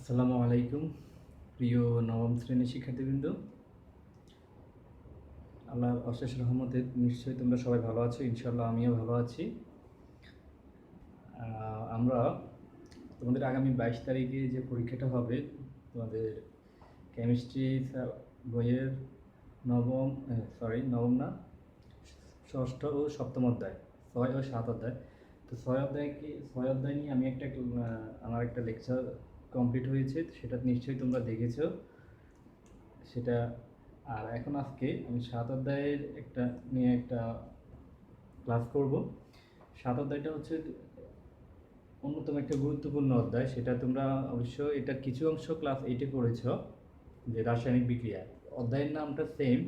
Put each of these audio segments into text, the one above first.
আসসালামু আলাইকুম প্রিয় নবম শ্রেণীর শিক্ষার্থীবৃন্দ। আল্লাহর অশেষ রহমতে নিশ্চয়ই তোমরা সবাই ভালো আছো। ইনশাআল্লাহ আমিও ভালো আছি। আমরা তোমাদের আগামী 22 তারিখে যে পরীক্ষাটা হবে, তোমাদের কেমিস্ট্রি বইয়ের নবম না, ষষ্ঠ ও সপ্তম অধ্যায়, 6 ও 7 অধ্যায়। তো 6 অধ্যায় নিয়ে আমি আমার একটা লেকচার কমপ্লিট হয়েছে, সেটা নিশ্চয়ই তোমরা দেখেছো সেটা। আর এখন আজকে আমি 7 অধ্যায়ের একটা ক্লাস করব। 7 অধ্যায়টা হচ্ছে অন্যতম একটা গুরুত্বপূর্ণ অধ্যায়। সেটা তোমরা অবশ্য এটার কিছু অংশ ক্লাস 8-এ পড়েছ, যে রাসায়নিক বিক্রিয়া। অধ্যায়ের নামটা সেম,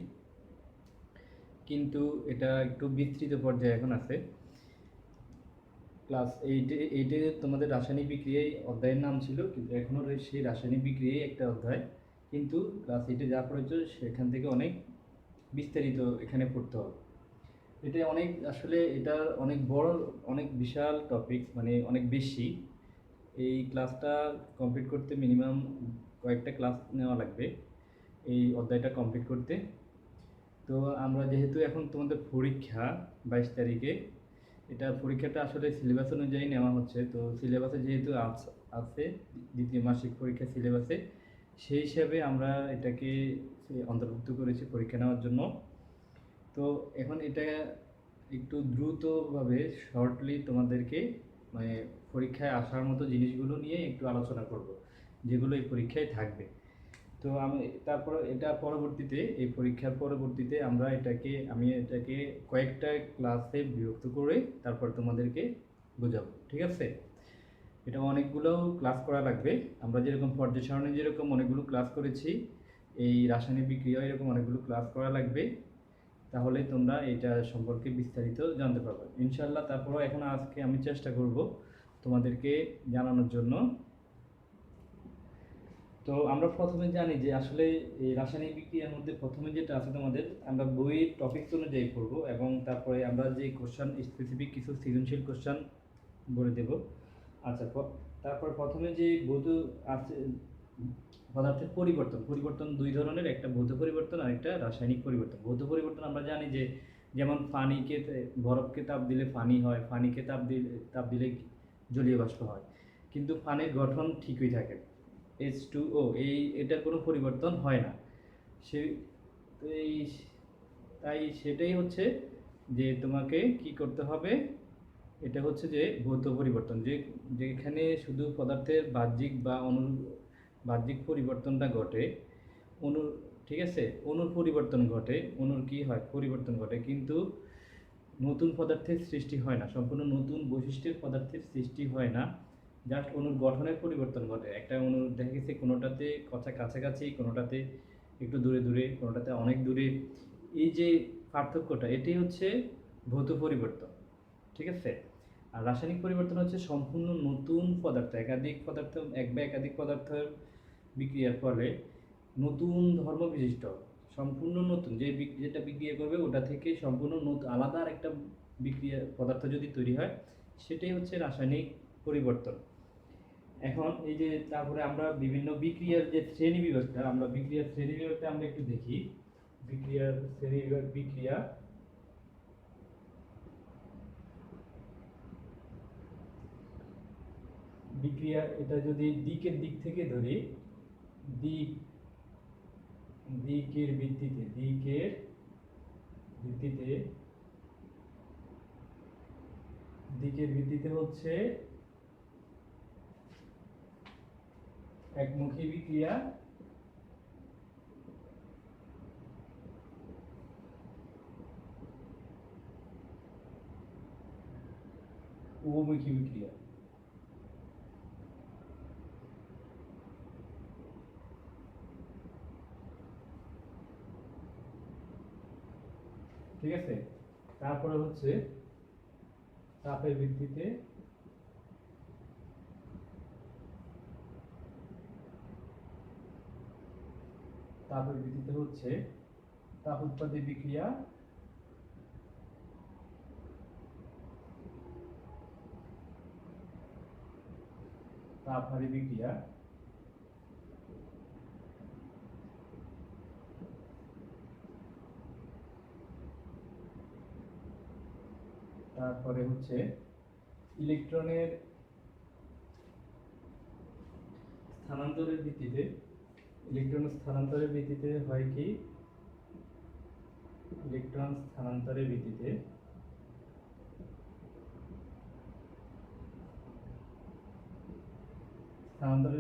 কিন্তু এটা একটু বিস্তৃত পর্যায়ে এখন আছে। ক্লাস এইটে তোমাদের রাসায়নিক বিক্রিয়ায় অধ্যায়ের নাম ছিল, কিন্তু এখনও সেই রাসায়নিক বিক্রিয়ায় একটা অধ্যায়, কিন্তু ক্লাস 8-এ যা পড়েছ সেখান থেকে অনেক বিস্তারিত এখানে পড়তে হবে। এটা অনেক বড়, অনেক বিশাল টপিক, মানে অনেক বেশি। এই ক্লাসটা কমপ্লিট করতে মিনিমাম কয়েকটা ক্লাস নেওয়া লাগবে এই অধ্যায়টা কমপ্লিট করতে। তো আমরা যেহেতু এখন তোমাদের পরীক্ষা 22 তারিখে, এটা পরীক্ষাটা আসলে সিলেবাস অনুযায়ী নেওয়া হচ্ছে। তো সিলেবাসে যেহেতু আছে দ্বিতীয় মাসিক পরীক্ষা সিলেবাসে, সেই হিসাবে আমরা এটাকে অন্তর্ভুক্ত করেছি পরীক্ষা নেওয়ার জন্য। তো এখন এটা একটু দ্রুতভাবে শর্টলি তোমাদেরকে মানে পরীক্ষায় আসার মতো জিনিসগুলো নিয়ে একটু আলোচনা করব, যেগুলো এই পরীক্ষায় থাকবে। তো এই পরীক্ষার পরবর্তীতে আমি এটাকে কয়েকটা ক্লাসে বিভক্ত করে তারপর তোমাদেরকে বোঝাবো, ঠিক আছে? এটা অনেকগুলো ক্লাস করা লাগবে। আমরা যেরকম পর্যায় সারণী যেরকম অনেকগুলো ক্লাস করেছি, এই রাসায়নিক বিক্রিয়া এরকম অনেকগুলো ক্লাস করা লাগবে, তাহলে তোমরা এটা সম্পর্কে বিস্তারিত জানতে পারবে ইনশাআল্লাহ। তারপরও এখন আজকে আমি চেষ্টা করব তোমাদেরকে জানানোর জন্য। তো আমরা প্রথমে জানি যে আসলে এই রাসায়নিক বিক্রিয়ার মধ্যে প্রথমে যেটা আছে, তোমাদের আমরা বইয়ের টপিকস অনুযায়ী পড়বো, এবং তারপরে আমরা যে কোশ্চেন স্পেসিফিক কিছু সৃজনশীল কোশ্চেন বলে দেব। আচ্ছা, তারপর প্রথমে যে ভৌত আছে, পদার্থের পরিবর্তন দুই ধরনের, একটা ভৌত পরিবর্তন আর একটা রাসায়নিক পরিবর্তন। ভৌত পরিবর্তন আমরা জানি যে যেমন বরফকে তাপ দিলে পানি হয়, পানিকে তাপ দিলে জলীয় বাষ্প হয়, কিন্তু পানির গঠন ঠিকই থাকে, H2O, এটার কোনো পরিবর্তন হয় না। সে এই তাই সেটাই হচ্ছে যে তোমাকে কি করতে হবে, এটা হচ্ছে যে ভৌত পরিবর্তন, যেখানে শুধু পদার্থের বাহ্যিক পরিবর্তনটা ঘটে, অণুর, ঠিক আছে, অণুর পরিবর্তন ঘটে, অণুর কি হয় পরিবর্তন ঘটে, কিন্তু নতুন পদার্থের সৃষ্টি হয় না, সম্পূর্ণ নতুন বৈশিষ্ট্যের পদার্থের সৃষ্টি হয় না, জাস্ট অণুর গঠনের পরিবর্তন ঘটে। একটা অণু দেখা গেছে কোনোটাতে কাছাকাছি, কোনোটাতে একটু দূরে দূরে, কোনোটাতে অনেক দূরে। এই যে পার্থক্যটা, এটি হচ্ছে ভৌত পরিবর্তন, ঠিক আছে? আর রাসায়নিক পরিবর্তন হচ্ছে সম্পূর্ণ নতুন পদার্থ, এক বা একাধিক পদার্থের বিক্রিয়ার ফলে নতুন ধর্ম বিশিষ্ট, সম্পূর্ণ নতুন যেটা বিক্রিয়া করবে ওটা থেকে সম্পূর্ণ নতুন আলাদা আরেকটা পদার্থ যদি তৈরি হয়, সেটাই হচ্ছে রাসায়নিক পরিবর্তন। এখন এই যে তারপরে আমরা বিভিন্ন বিক্রিয়ার যে শ্রেণীবিভাগটা, আমরা একটু দেখি। বিক্রিয়ার শ্রেণীবিভাগ, বিক্রিয়া এটা যদি দিকের দিক থেকে ধরি, দিক দিকের ভিত্তিতে হচ্ছে একমুখী বিক্রিয়া, উভমুখী বিক্রিয়া। ঠিক আছে, তারপরে হচ্ছে তাপের ভিত্তিতে হচ্ছে তাপ উৎপাদী বিক্রিয়া, তাপহারী বিক্রিয়া। তারপরে হচ্ছে ইলেকট্রনের স্থানান্তরের ভিত্তিতে, ইলেকট্রনের স্থানান্তরের ভিত্তিতে হয় কি, ইলেকট্রন স্থানান্তরের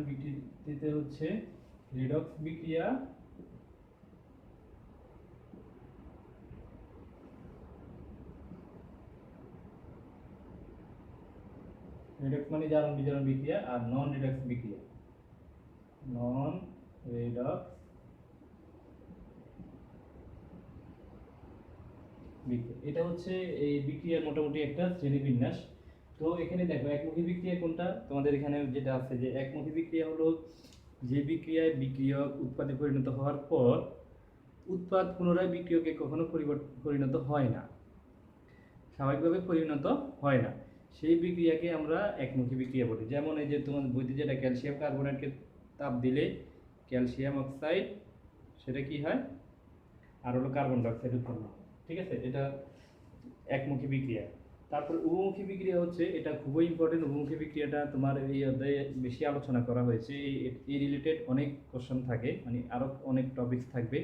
ভিত্তিতে হচ্ছে রিডক্স বিক্রিয়া, রিডক্স মানে জারণ বিজারণ বিক্রিয়া, আর নন রিডক্স বিক্রিয়া, নন রিডক্স বিক্রিয়া। এটা হচ্ছে এই বিক্রিয়ার মোটামুটি একটা শ্রেণীবিন্যাস। তো এখানে দেখো একমুখী বিক্রিয়া কোনটা, তোমাদের এখানে যেটা আছে যে একমুখী বিক্রিয়া হলো যে বিক্রিয়ায় বিক্রিয়ক উৎপাদে পরিণত হওয়ার পর উৎপাদ পুনরায় বিক্রিয়কে কখনো পরিণত হয় না, স্বাভাবিকভাবে পরিণত হয় না, সেই বিক্রিয়াকে আমরা একমুখী বিক্রিয়া বলি। যেমন এই যে তোমাদের বইতে যেটা ক্যালসিয়াম কার্বনেটকে তাপ দিলে ক্যালসিয়াম অক্সাইড, সেটা কি হয়, আর হলো কার্বন ডাইঅক্সাইড উৎপন্ন হয়, ঠিক আছে, এটা একমুখী বিক্রিয়া। তারপর উভমুখী বিক্রিয়া হচ্ছে, এটা খুবই ইম্পর্টেন্ট। উভমুখী বিক্রিয়াটা তোমার এই অধ্যায়ে বেশি আলোচনা করা হয়েছে, এই রিলেটেড অনেক কোশ্চেন থাকে, মানে আরও অনেক টপিকস থাকবে।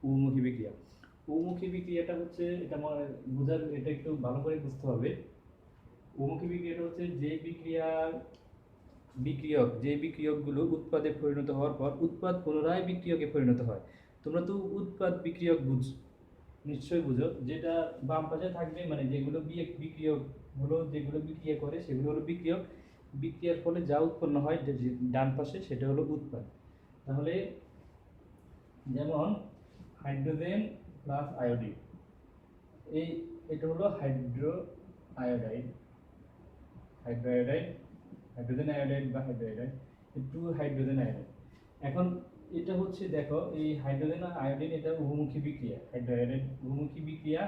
উভমুখী বিক্রিয়া, উভমুখী বিক্রিয়াটা হচ্ছে, এটা বোঝার, এটা একটু ভালো করে বুঝতে হবে। উভমুখী বিক্রিয়াটা হচ্ছে যে বিক্রিয়কগুলো উৎপাদে পরিণত হওয়ার পর উৎপাদ পুনরায় বিক্রিয়কে পরিণত হয়। তোমরা তো উৎপাদ বিক্রিয়ক নিশ্চয়ই বুঝো, যেটা বাম পাশে থাকবে, মানে যেগুলো বিক্রিয়ক হলো, যেগুলো বিক্রিয়া করে সেগুলো হলো বিক্রিয়ক, বিক্রিয়ার ফলে যা উৎপন্ন হয় যে ডান পাশে সেটা হলো উৎপাদ। তাহলে যেমন হাইড্রোজেন প্লাস আয়োডিন, এটা হলো হাইড্রো আয়োডাইড, হাইড্রোজেন আয়োডাইড বা হাইড্রোআয়োডাইড, টু হাইড্রোজেন আয়োডাইড। এখন এটা হচ্ছে দেখো, এই হাইড্রোজেন আর আয়োডিন এটা উভমুখী বিক্রিয়া, হাইড্রোআয়োডাইড উভমুখী বিক্রিয়া,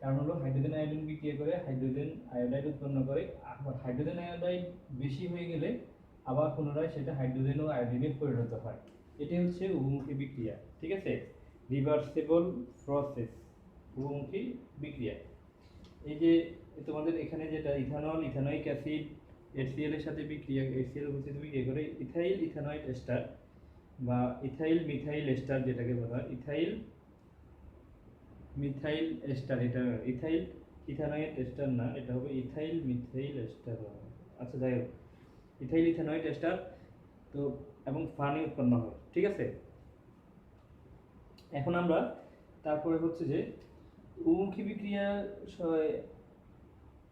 কারণ হলো হাইড্রোজেন আয়োডিন বিক্রিয়া করে হাইড্রোজেন আয়োডাইড উৎপন্ন করে, আবার হাইড্রোজেন আয়োডাইড বেশি হয়ে গেলে আবার পুনরায় সেটা হাইড্রোজেন ও আয়োডিনে পরিণত হয়। এটাই হচ্ছে উভমুখী বিক্রিয়া, ঠিক আছে, রিভার্সিবল প্রসেস, উভমুখী বিক্রিয়া। এই যে তোমাদের এখানে যেটা ইথানল, ইথানোয়িক অ্যাসিড HCl এর সাথে বিক্রিয়া, HCl উপস্থিতি বিক্রিয়া করে ইথাইল ইথানয়েড এস্টার বা ইথাইল মিথাইল এস্টার, যেটাকে বলা হয় ইথাইল মিথাইল এস্টার। এটা ইথাইল ইথানয়েড এস্টার না, এটা হবে ইথাইল মিথাইল এস্টার। আচ্ছা যাই হোক, ইথাইল ইথানয়েড এস্টার তো, এবং পানি উৎপন্ন হয়, ঠিক আছে। এখন আমরা তারপরে হচ্ছে যে উভমুখী বিক্রিয়া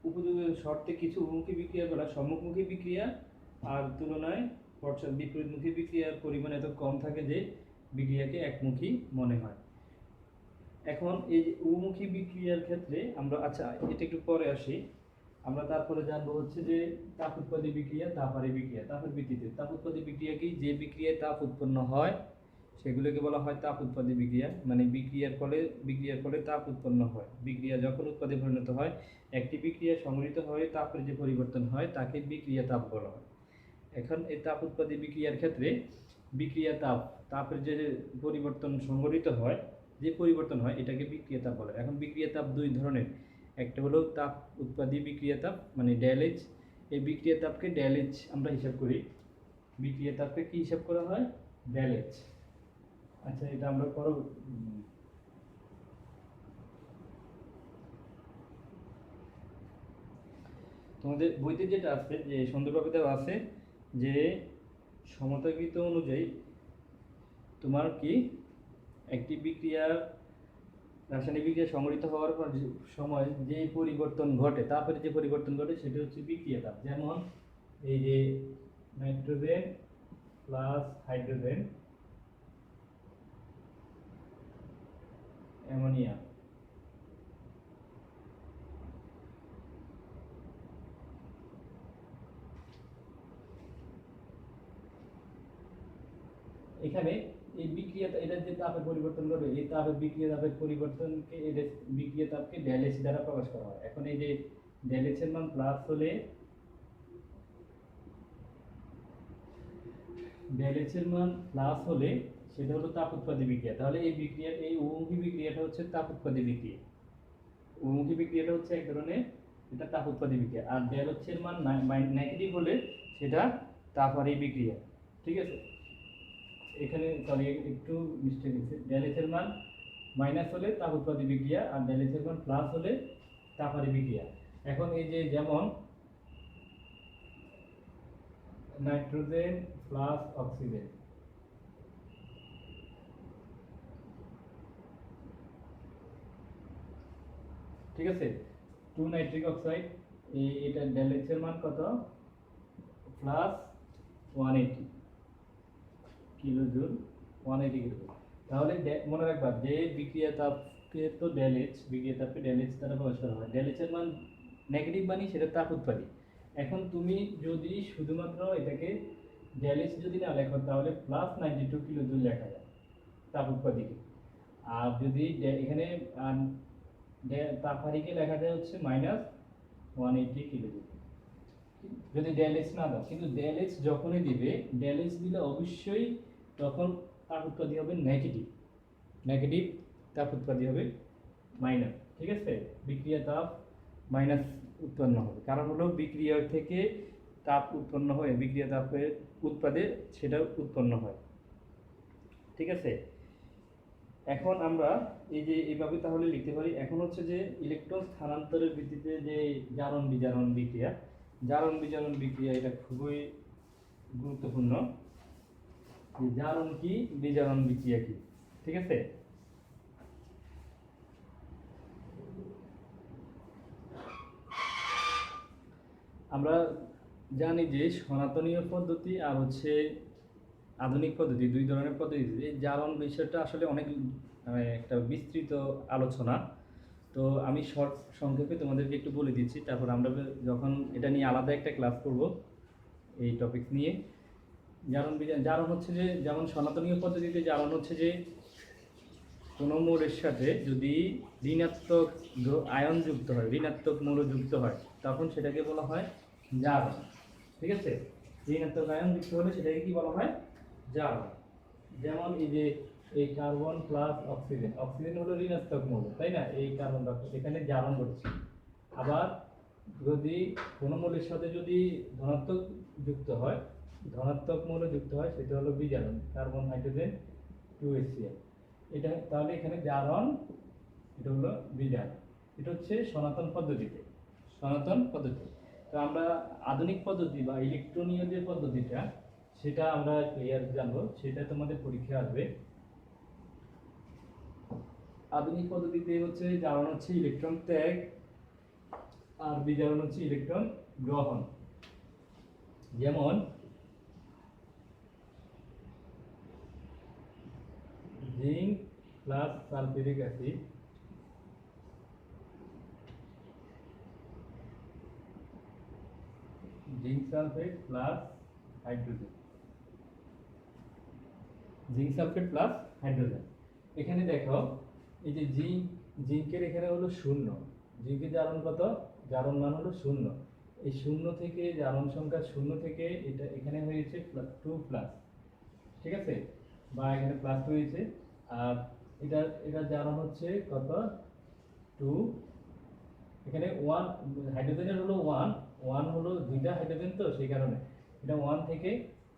উপযোগী শর্তে কিছু উভমুখী বিক্রিয়াগুলো সম্মুখমুখী বিক্রিয়া আর তুলনায় বিপরীতমুখী বিক্রিয়ার পরিমাণ এত কম থাকে যে বিক্রিয়াকে একমুখী মনে হয়। এখন এই যে উভমুখী বিক্রিয়ার ক্ষেত্রে আমরা, আচ্ছা এটা একটু পরে আসি, আমরা তারপরে জানবো হচ্ছে যে তাপ উৎপাদী বিক্রিয়া, তাপারি বিক্রিয়া। তাপের ভিত্তিতে তাপ উৎপাদী বিক্রিয়া কি, যে বিক্রিয়ায় তাপ উৎপন্ন হয় সেগুলোকে বলা হয় তাপ উৎপাদী বিক্রিয়া, মানে বিক্রিয়ার ফলে তাপ উৎপন্ন হয়। বিক্রিয়া যখন উৎপাদে পরিণত হয়, একটি বিক্রিয়া সংঘটিত হয়ে তাপের যে পরিবর্তন হয় তাকে বিক্রিয়া তাপ বলা হয়। এখন এই তাপ উৎপাদী বিক্রিয়ার ক্ষেত্রে বিক্রিয়া তাপের যে পরিবর্তন সংঘটিত হয়, যে পরিবর্তন হয় এটাকে বিক্রিয়া তাপ বলে। এখন বিক্রিয়া তাপ দুই ধরনের, একটা হলো তাপ উৎপাদী বিক্রিয়া তাপ, মানে ডেলএইচ। এই বিক্রিয়া তাপকে ডেলএইচ আমরা হিসাব করি, বিক্রিয়া তাপকে কি হিসাব করা হয়, ডেলএইচ। আচ্ছা এটা আমরা তোমাদের বইতে যেটা আছে, যে সুন্দরভাবে দেওয়া আছে যে সমতাকৃত অনুযায়ী তোমার কি একটি বিক্রিয়া, রাসায়নিক বিক্রিয়া সংঘটিত হওয়ার পর সময় যে পরিবর্তন ঘটে, তাপের যে পরিবর্তন ঘটে সেটা হচ্ছে বিক্রিয়া তাপ। যেমন এই যে নাইট্রোজেন প্লাস হাইড্রোজেন, অ্যামোনিয়া, এখানে এই বিক্রিয়া, এটা যে তাপের পরিবর্তন করবে, এই তাপের বিক্রিয়া তাপের পরিবর্তনকে বিক্রিয়া তাপকে ডেলএইচ দ্বারা প্রকাশ করা হয়। এখন এই যে ডেলএইচ এর মান প্লাস হলে, ডেলএইচ এর মান প্লাস হলে সেটা হলো তাপ উৎপাদী বিক্রিয়া। তাহলে এই উভমুখী বিক্রিয়াটা হচ্ছে তাপ উৎপাদী বিক্রিয়া। উভমুখী বিক্রিয়াটা হচ্ছে এক ধরনের এটা তাপ উৎপাদী বিক্রিয়া। আর ডেল হচ্ছে এর মান নেগেটিভ হলে সেটা তাপহারী বিক্রিয়া। ঠিক আছে, এখানে সরি একটু মিস্টেক হয়েছে। ডেল এইচ এর মান মাইনাস হলে তাপ উৎপাদী বিক্রিয়া, আর ডেল এইচ এর মান প্লাস হলে তাপহারী বিক্রিয়া। এখন এই যে যেমন নাইট্রোজেন প্লাস অক্সিজেন, ঠিক আছে, 2 নাইট্রিক অক্সাইড, এটা ডেল এইচ এর মান কত, প্লাস 180 কিলোজুল, 180 কিলোজুল। তাহলে মনে রাখবা যে বিক্রিয়া তাপকে তো ডেল এইচ, বিক্রিয়া তাপকে ডেল এইচ দ্বারা প্রকাশ করা হয়। ডেল এইচ এর মান নেগেটিভ মানি সেটা তাপ উৎপাদী। এখন তুমি যদি শুধুমাত্র এটাকে ডেল এইচ যদি না লেখো তাহলে প্লাস 92 কিলোজুল লেখা যায় তাপ উৎপাদীকে। আর যদি এখানে তাপহারীকে লেখা যায় হচ্ছে মাইনাস 180 কিলোজুল যদি ডেল এইচ না দাও। কিন্তু ডেল এইচ যখনই দিবে, ডেল এইচ দিলে অবশ্যই তখন তাপ উৎপাদী হবে নেগেটিভ, নেগেটিভ তাপ উৎপাদী হবে মাইনাস। ঠিক আছে, বিক্রিয়া তাপ মাইনাস উৎপন্ন হবে, কারণ হলো বিক্রিয়া থেকে তাপ উৎপন্ন হয়ে বিক্রিয়া তাপের উৎপাদে সেটা উৎপন্ন হয়। ঠিক আছে, এখন আমরা এই যে এইভাবে তাহলে লিখতে পারি। এখন হচ্ছে যে ইলেকট্রন স্থানান্তরের ভিত্তিতে যে জারণ বিজারণ বিক্রিয়া, জারণ বিজারণ বিক্রিয়া এটা খুবই গুরুত্বপূর্ণ। জারণ কি, বিজারণ বিক্রিয়া কি, ঠিক আছে। আমরা জানি যে সনাতনীয় পদ্ধতি আর হচ্ছে আধুনিক পদ্ধতি, দুই ধরনের পদ্ধতি। এই জারণ বিষয়টা আসলে অনেক একটা বিস্তৃত আলোচনা। তো আমি শর্ট সংক্ষেপে তোমাদেরকে একটু বলে দিচ্ছি, তারপর আমরা যখন এটা নিয়ে আলাদা একটা ক্লাস করব এই টপিক নিয়ে। জারণ হচ্ছে যে, যেমন সনাতনীয় পদ্ধতিতে জারণ হচ্ছে যে কোনো মৌলের সাথে যদি ঋণাত্মক আয়ন যুক্ত হয়, ঋণাত্মক মৌল যুক্ত হয়, তখন সেটাকে বলা হয় জারণ। ঠিক আছে, ঋণাত্মক আয়ন যুক্ত হলে সেটাকে কি বলা হয়, জারণ। যেমন এই যে এই কার্বন প্লাস অক্সিজেন, অক্সিজেন হলো ঋণাত্মক মৌল, তাই না, এই কার্বন ডাইঅক্সাইড এখানে জারণ ঘটছে। আবার যদি কোনো মৌলের সাথে যদি ধনাত্মক যুক্ত হয়, ধনাত্মক মৌল যুক্ত হয়, সেটা হলো বিজারণ, কার্বন হাইড্রোজেন 2HCl। এটা তাহলে এখানে জারণ, এটা হলো বিজারণ। এটা হচ্ছে সনাতন পদ্ধতিতে, সনাতন পদ্ধতি। তো আমরা আধুনিক পদ্ধতি বা ইলেকট্রনীয় যে পদ্ধতিটা, সেটা আমরা ক্লিয়ার জানবো, সেটা তোমাদের পরীক্ষা আসবে। আধুনিক পদ্ধতিতে হচ্ছে জারণ হচ্ছে ইলেকট্রন ত্যাগ, আর বিজারণ হচ্ছে ইলেকট্রন গ্রহণ। যেমন zinc plus sulphuric acid, zinc sulphate plus hydrogen, zinc sulphate plus hydrogen. এখানে দেখো এই যে জিঙ্কের এখানে হলো 0, জিঙ্কের জারণ কত, জারণ মান হলো 0। এই 0 থেকে জারণ সংখ্যা 0 থেকে এটা এখানে হয়েছে 2 প্লাস, ঠিক আছে, বা এখানে প্লাস হয়েছে। আর এটা জারণ হচ্ছে কত, 2। এখানে 1, হাইড্রোজেনের হলো 1 হলো দুইটা হাইড্রোজেন, তো সেই কারণে এটা 1 থেকে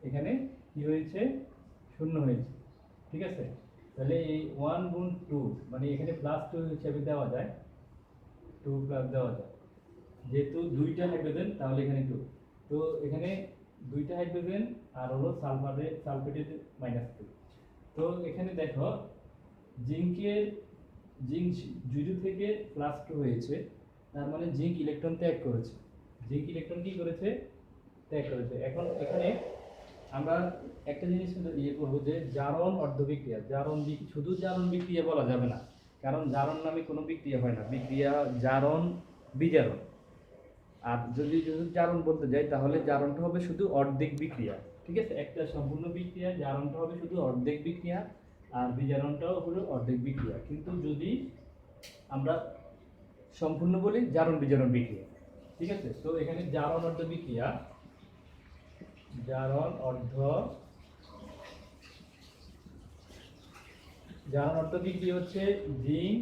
এখানে কি হয়েছে, 0 হয়েছে। ঠিক আছে, তাহলে এই 1 গুণ 2 মানে এখানে প্লাস 2 হিসেবে দেওয়া যায়, 2 প্লাস দেওয়া যায়, যেহেতু দুইটা হাইড্রোজেন তাহলে এখানে 2। তো এখানে দুইটা হাইড্রোজেন আর হলো সালফেটের -2। তো এখানে দেখো জিঙ্ক 0 থেকে +2 হয়েছে, তার মানে জিঙ্ক ইলেকট্রন ত্যাগ করেছে, জিঙ্ক ইলেকট্রন কি করেছে, ত্যাগ করেছে। এখন এখানে আমরা একটা জিনিস ইয়ে করবো যে জারণ অর্ধবিক্রিয়া, শুধু জারণ বিক্রিয়া বলা যাবে না, কারণ জারণ নামে কোনো বিক্রিয়া হয় না, বিক্রিয়া জারণ বিজারণ। আর যদি জারণ বলতে যাই তাহলে জারণটা হবে শুধু অর্ধেক বিক্রিয়া। ঠিক আছে, একটা সম্পূর্ণ বিক্রিয়া জারণটা হবে শুধু অর্ধেক বিক্রিয়া, আর বিজারণটাও হলো অর্ধেক বিক্রিয়া। কিন্তু যদি আমরা সম্পূর্ণ বলি জারণ বিজারণ বিক্রিয়া। ঠিক আছে, তো এখানে জারণ অর্ধ বিক্রিয়া, জারণ অর্ধ বিক্রিয়া হচ্ছে জিঙ্ক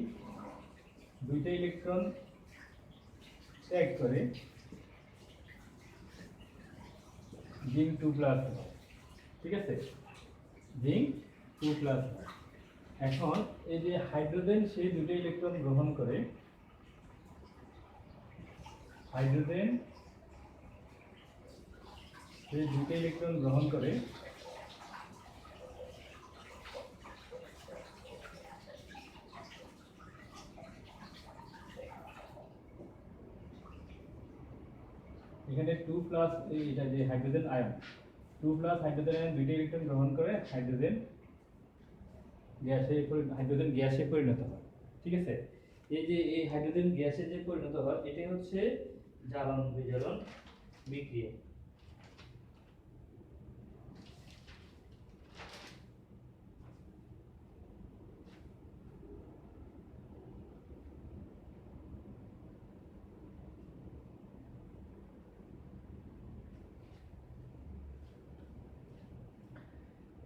দুইটা ইলেকট্রন ত্যাগ করে জিঙ্ক 2+ হয়, ঠিক আছে, জিঙ্ক 2+ হয়। এখন এই যে হাইড্রোজেন সে দুটো ইলেকট্রন গ্রহণ করে, হাইড্রোজেন সে দুটো ইলেকট্রন গ্রহণ করে এখানে 2+ এটা যে হাইড্রোজেন আয়ন, 2+ হাইড্রোজেন আয়ন দুইটা ইলেকট্রন গ্রহণ করে হাইড্রোজেন গ্যাসে পরিণত হয়, ঠিক আছে। এই যে এই হাইড্রোজেন গ্যাসে যে পরিণত হয় এটাই হচ্ছে জ্বালন বিজারণ বিক্রিয়া।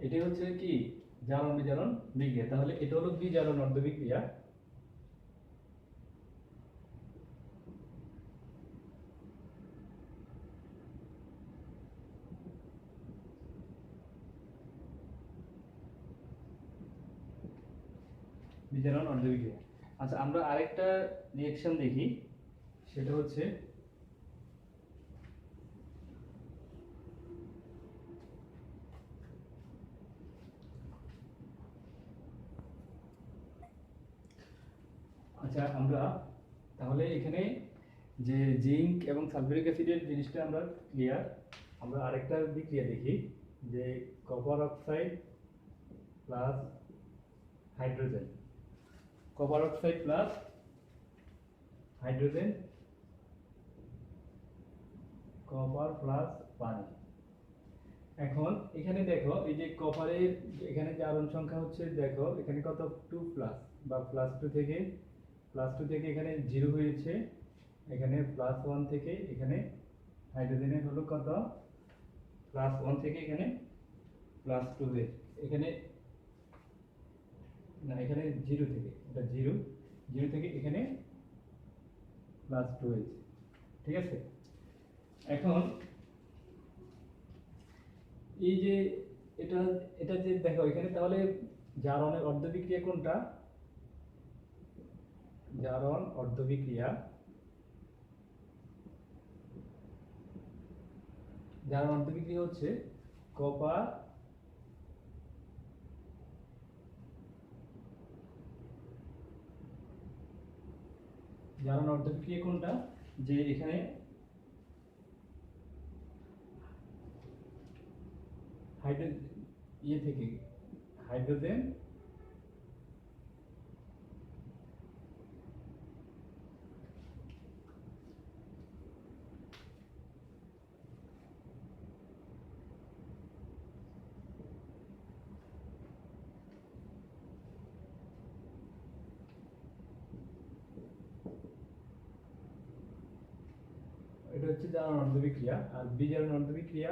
এটাই হচ্ছে কি জ্বালন বিজারণ বিক্রিয়া। তাহলে এটা হলো বিজারণ অর্ধ বিক্রিয়া। বিজারণ অর্ধ বিক্রিয়া। আচ্ছা, আমরা আরেকটা রিঅ্যাকশন দেখি, সেটা হচ্ছে আচ্ছা আমরা তাহলে এখানে যে জিঙ্ক এবং সালফিউরিক অ্যাসিডের জিনিসটা আমরা ক্লিয়ার। আমরা আরেকটা বিক্রিয়া দেখি, যে copper oxide plus hydrogen, copper oxide plus hydrogen, copper plus পানি। এখন এখানে দেখো এই যে কপারের এখানে যে আয়রন সংখ্যা হচ্ছে, দেখো এখানে কত 2+ বা +2 থেকে এখানে 0 হয়েছে, এখানে +1 থেকে এখানে হাইড্রোজেনের হলো কত +1 থেকে এখানে +2 হয়েছে, এখানে না এখানে 0 থেকে এটা 0 থেকে এখানে +2 হয়েছে, ঠিক আছে। এখন এই যে এটা এটা যে দেখো এখানে তাহলে জারণের অর্ধ বিক্রিয়া কোনটা? জারণ অর্ধ বিক্রিয়া, জারণ অর্ধ বিক্রিয়া হচ্ছে কপার জারণ অর্ধ বিক্রিয়া কোনটা? যে এখানে হাইড্রোজেন থেকে হাইড্রোজেন এটা হচ্ছে জারণ অর্ধ বিক্রিয়া। আর বিজারণ অর্ধ বিক্রিয়া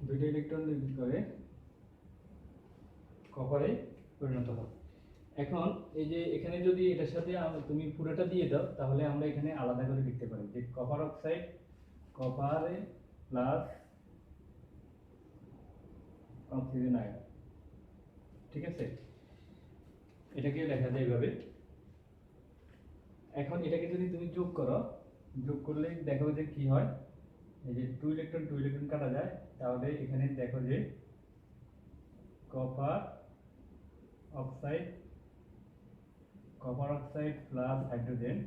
দুইটা ইলেকট্রন করে কপারে পরিণত হয়। এখন এই যে এখানে যদি এটার সাথে তুমি পুরোটা দিয়ে দাও, তাহলে আমরা এখানে আলাদা করে লিখতে পারি যে কপার অক্সাইড কপারে প্লাস অক্সিজেন আয়ন, ঠিক আছে, এটাকে লেখা যায় এইভাবে। এখন এটাকে যদি তুমি যোগ করো, যোগ করলে দেখো যে কি হয়, এই যে 2 ইলেকট্রন কাটা যায়, তাহলে এখানে দেখো যে copper oxide plus hydrogen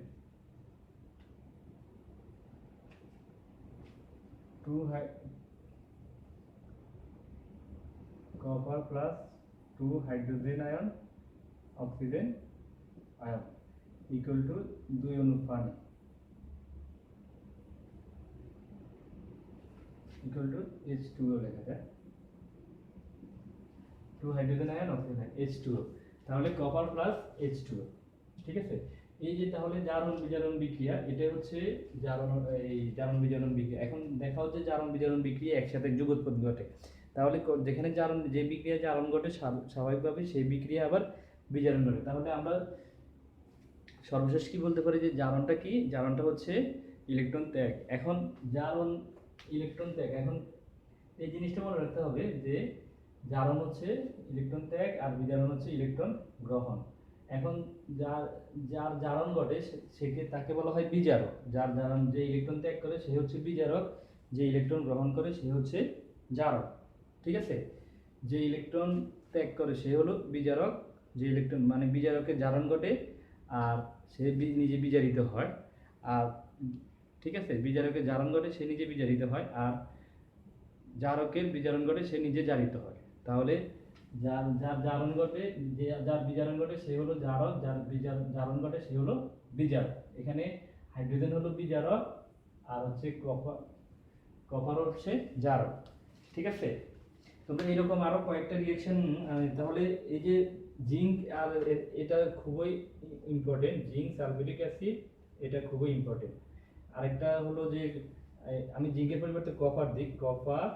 2 copper plus 2 hydrogen ion oxygen ion equal to 2 অণু পানি ইকুয়াল টু H2O লেখা যায়। Two hydrogen ion oxygen H2O, তাহলে কপার প্লাস H2O। ঠিক আছে, এই যে তাহলে জারণ বিজারণ বিক্রিয়া, এটা হচ্ছে জারণ, এই জারণ বিজারণ বিক্রিয়া। এখন দেখা হচ্ছে জারণ বিজারণ বিক্রিয়া একসাথে যুগোৎপন্ন ঘটে, তাহলে যেখানে জারণ, যে বিক্রিয়া জারণ ঘটে স্বাভাবিকভাবে সেই বিক্রিয়া আবার বিজারণ ঘটে। তাহলে আমরা সর্বশেষ কি বলতে পারি যে জারণটা কি? জারণটা হচ্ছে ইলেকট্রন ত্যাগ। এখন জারণ ইলেকট্রন ত্যাগ, এখন এই জিনিসটা মনে রাখতে হবে যে জারণ হচ্ছে ইলেকট্রন ত্যাগ আর বিজারণ হচ্ছে ইলেকট্রন গ্রহণ। এখন যার যার জারণ ঘটে সেকে তাকে বলা হয় বিজারক। যার জারণ, যে ইলেকট্রন ত্যাগ করে সে হচ্ছে বিজারক, যে ইলেকট্রন গ্রহণ করে সে হচ্ছে জারক। ঠিক আছে, যে ইলেকট্রন ত্যাগ করে সে হলো বিজারক, যে ইলেকট্রন মানে বিজারকের জারণ ঘটে আর সে নিজে বিজারিত হয়। আর ঠিক আছে, বিজারকের জারণ ঘটে সে নিজে বিজারিত হয়, আর জারকের বিজারণ ঘটে সে নিজে জারিত হয়। তাহলে যার যার জারণ ঘটে, যে যার বিজারণ ঘটে সে হলো জারক, যার জারণ ঘটে সে হলো বিজারক। এখানে হাইড্রোজেন হলো বিজারক আর হচ্ছে কপার হচ্ছে জারক। ঠিক আছে, তোমরা এরকম আরো কয়েকটা রিঅ্যাকশন, তাহলে এই যে জিঙ্ক আর এটা খুবই ইম্পর্টেন্ট, জিঙ্ক সালফিউরিক অ্যাসিড এটা খুবই ইম্পর্টেন্ট। আরেকটা হলো যে আমি জিঙ্কের পরিবর্তে কপার দিই, copper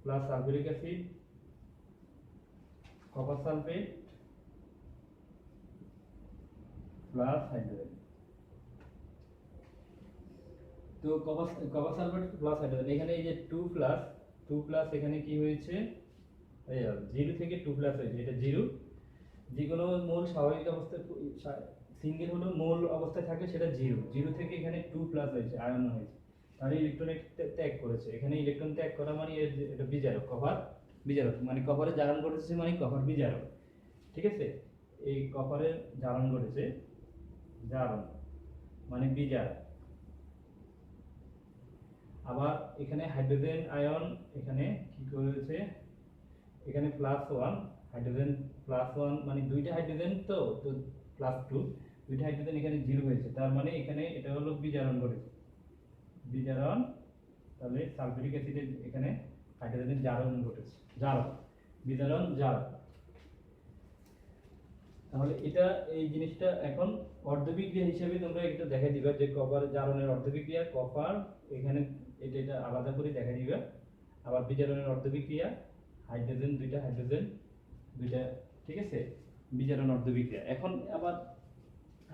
plus sulphuric acid, copper sulphate plus hydrogen. তো কপার সালফেট প্লাস হাইড্রোজেন, এখানে এই যে 2 প্লাস এখানে কি হয়েছে, এই 0 থেকে 2 প্লাস হয়েছে, এটা 0। যে কোনো মৌল স্বাভাবিক অবস্থায় সিঙ্গেল হলো মৌল অবস্থায় থাকে সেটা 0 থেকে এখানে 2 প্লাস হয়েছে, আয়ন হয়েছে, তাহলে ইলেকট্রন ত্যাগ করেছে। এখানে ইলেকট্রন ত্যাগ করা মানে এটা বিজারক, কপার বিজারক, মানে কপারের জারণ ঘটেছে মানে কপার বিজারক। ঠিক আছে, এই কপারের জারণ ঘটেছে, জারণ মানে বিজারক। আবার এখানে হাইড্রোজেন আয়ন এখানে কি করেছে, এখানে +1 হাইড্রোজেন, +1 মানে দুইটা হাইড্রোজেন, তো +2 দুইটা হাইড্রোজেন এখানে 0 হয়েছে, তার মানে এখানে এটা হলো বিজারণ ঘটেছে, বিজারণ। তাহলে সালফিউরিক অ্যাসিডের এখানে হাইড্রোজেনের জারণ ঘটেছে, জারণ বিজারণ জারণ। তাহলে এটা এই জিনিসটা এখন অর্ধবিক্রিয়া হিসেবে তোমরা এটা দেখা দিবা যে কপার জারণের অর্ধবিক্রিয়া, কপার এখানে এটা আলাদা করে দেখা দিবা। আবার বিজারণের অর্ধবিক্রিয়া, হাইড্রোজেন দুইটা, ঠিক আছে, বিজারণ অর্ধবিক্রিয়া। এখন আবার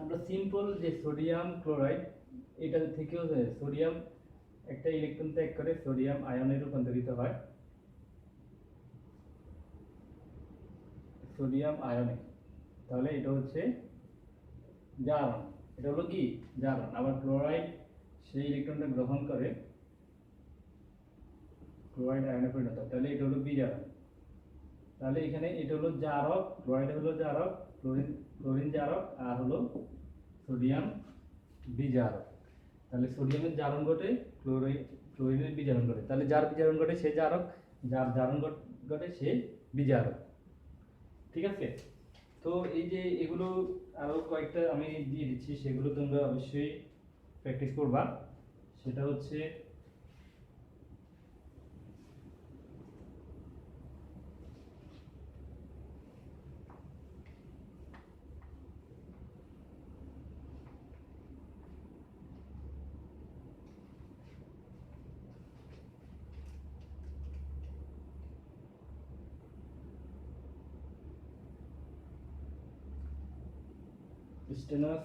আমরা সিম্পল যে সোডিয়াম ক্লোরাইড, এটা থেকেও সোডিয়াম একটা ইলেকট্রন ত্যাগ করে সোডিয়াম আয়নে রূপান্তরিত হয়, সোডিয়াম আয়নে, তাহলে এটা হচ্ছে জারণ, এটা হলো কি জারণ। আবার ক্লোরাইড সেই ইলেকট্রনটা গ্রহণ করে ক্লোরাইড আয়নে পরিণত হয়, তাহলে এটা হলো বিজারণ। তাহলে এখানে এটা হলো জারক, ক্লোরাইড হলো জারক, ক্লোরিন জারক, আর হলো সোডিয়াম বিজারক। তাহলে সোডিয়ামের জারণ ঘটে, ক্লোরিনের বিজারণ ঘটে, তাহলে যার বিজারণ ঘটে সে জারক, যার জারণ ঘটে সে বিজারক। ঠিক আছে, তো এই যে এগুলো আরো কয়েকটা আমি দিয়ে দিচ্ছি, সেগুলো তোমরা অবশ্যই প্র্যাকটিস করবা। সেটা হচ্ছে stannous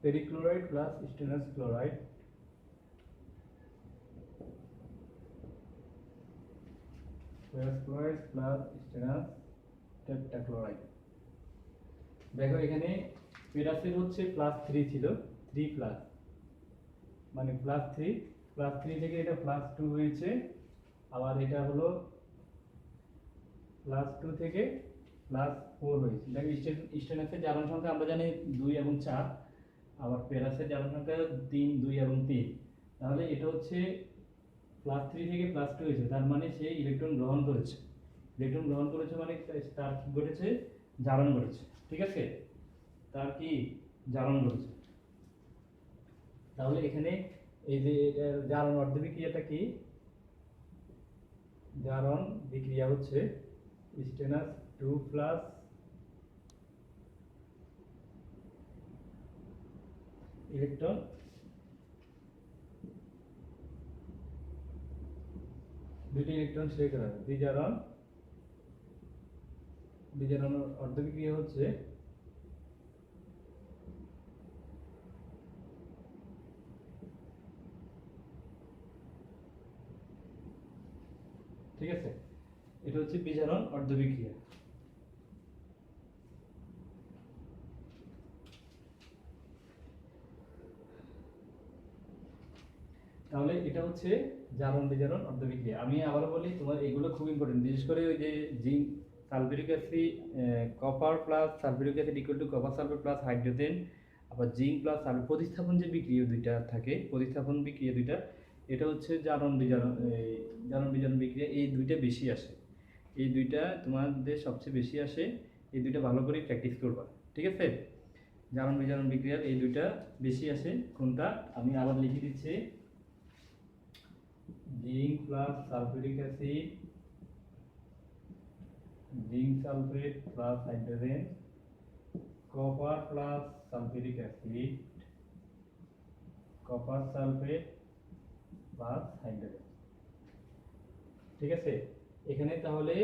perchloride plus stannous chloride, chloride plus stannous tetrachloride. দেখো এখানে পেরাসের হচ্ছে +3 ছিল, 3 প্লাস মানে +3 থেকে এটা +2 হয়েছে। আবার এটা হলো +2 থেকে +4 হয়েছে। দেখো স্টেনাসের জারণ সংখ্যা আমরা জানি 2 এবং 4, আবার পেরাসের জারণ সংখ্যা 3, 2 এবং 3। তাহলে এটা হচ্ছে +3 থেকে +2 হয়েছে, তার মানে সে ইলেকট্রন গ্রহণ করেছে, ইলেকট্রন গ্রহণ করেছে মানে তার কি ঘটেছে, জারণ ঘটেছে। ঠিক আছে, তার কি জারণ ঘটেছে। তাহলে এখানে এই যে জারণ অর্ধবিক্রিয়াটা কি? জারণ বিক্রিয়া হচ্ছে স্টেনাস 2 প্লাস ইলেকট্রন দুটি ইলেকট্রন শেয়ার করা হয়। দ্বিজারণ অর্ধবিক্রিয়া হচ্ছে ঠিক আছে, এটা হচ্ছে বিজারণ অর্ধবিক্রিয়া। তাহলে এটা হচ্ছে জারণ বিজারণ অর্ধবিক্রিয়া। আমি আবারও বলি, তোমার এগুলো খুব ইম্পর্টেন্ট, বিশেষ করে ওই যে zinc sulphuric acid, copper plus sulphuric acid equal to copper sulphate plus hydrogen, আবার জিঙ্ক প্লাস সালফেট, প্রতিস্থাপন যে বিক্রিয়া দুইটা থাকে, প্রতিস্থাপন বিক্রিয়া দুইটা, এটা হচ্ছে জারণ বিজারণ বিক্রিয়া। এই দুইটা বেশি আসে, এই দুইটা তোমাদের সবচেয়ে বেশি আসে। এই দুইটা ভালো করে প্র্যাকটিস করবা, ঠিক আছে? জারণ বিজারণ বিক্রিয়ার এই দুইটা বেশি আসে। কোনটা আমি আবার লিখে দিচ্ছি, zinc plus sulphuric acid, zinc sulphate plus hydrogen, copper plus sulphuric acid, copper sulphate plus hydrogen, ঠিক আছে? এখানে তাহলে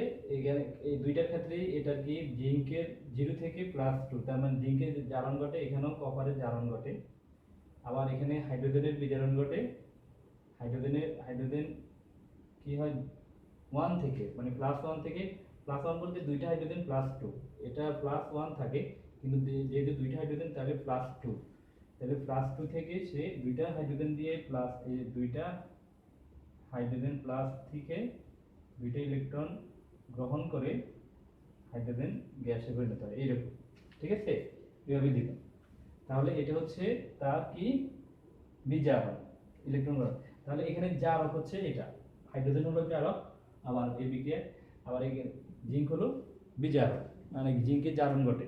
এই দুইটার ক্ষেত্রে এটার কি জিঙ্কের 0 থেকে +2, তার মানে জিঙ্কের জারণ ঘটে, এখানেও কপারের জারণ ঘটে। আবার এখানে হাইড্রোজেনের বিজারণ ঘটে। হাইড্রোজেন কি হয় 1 থেকে, মানে +1 থেকে, +1 বলতে দুইটা হাইড্রোজেন +2, এটা +1 থাকে, কিন্তু যেহেতু দুইটা হাইড্রোজেন তাহলে +2, তাহলে +2 থেকে সে দুইটা হাইড্রোজেন দিয়ে প্লাস, এই দুইটা হাইড্রোজেন প্লাস থেকে দুইটা ইলেকট্রন গ্রহণ করে হাইড্রোজেন গ্যাসে পরিণত হয়, এইরকম, ঠিক আছে? এভাবে দিব। তাহলে এটা হচ্ছে তার কি বিজারণ, ইলেকট্রন গ্রহণ। তাহলে এখানে জারক হচ্ছে এটা, হাইড্রোজেন হলো জারক, আবার এই বিক্রিয়া, আবার এই জিঙ্ক হলো বিজারক, মানে জিঙ্কের জারণ ঘটে।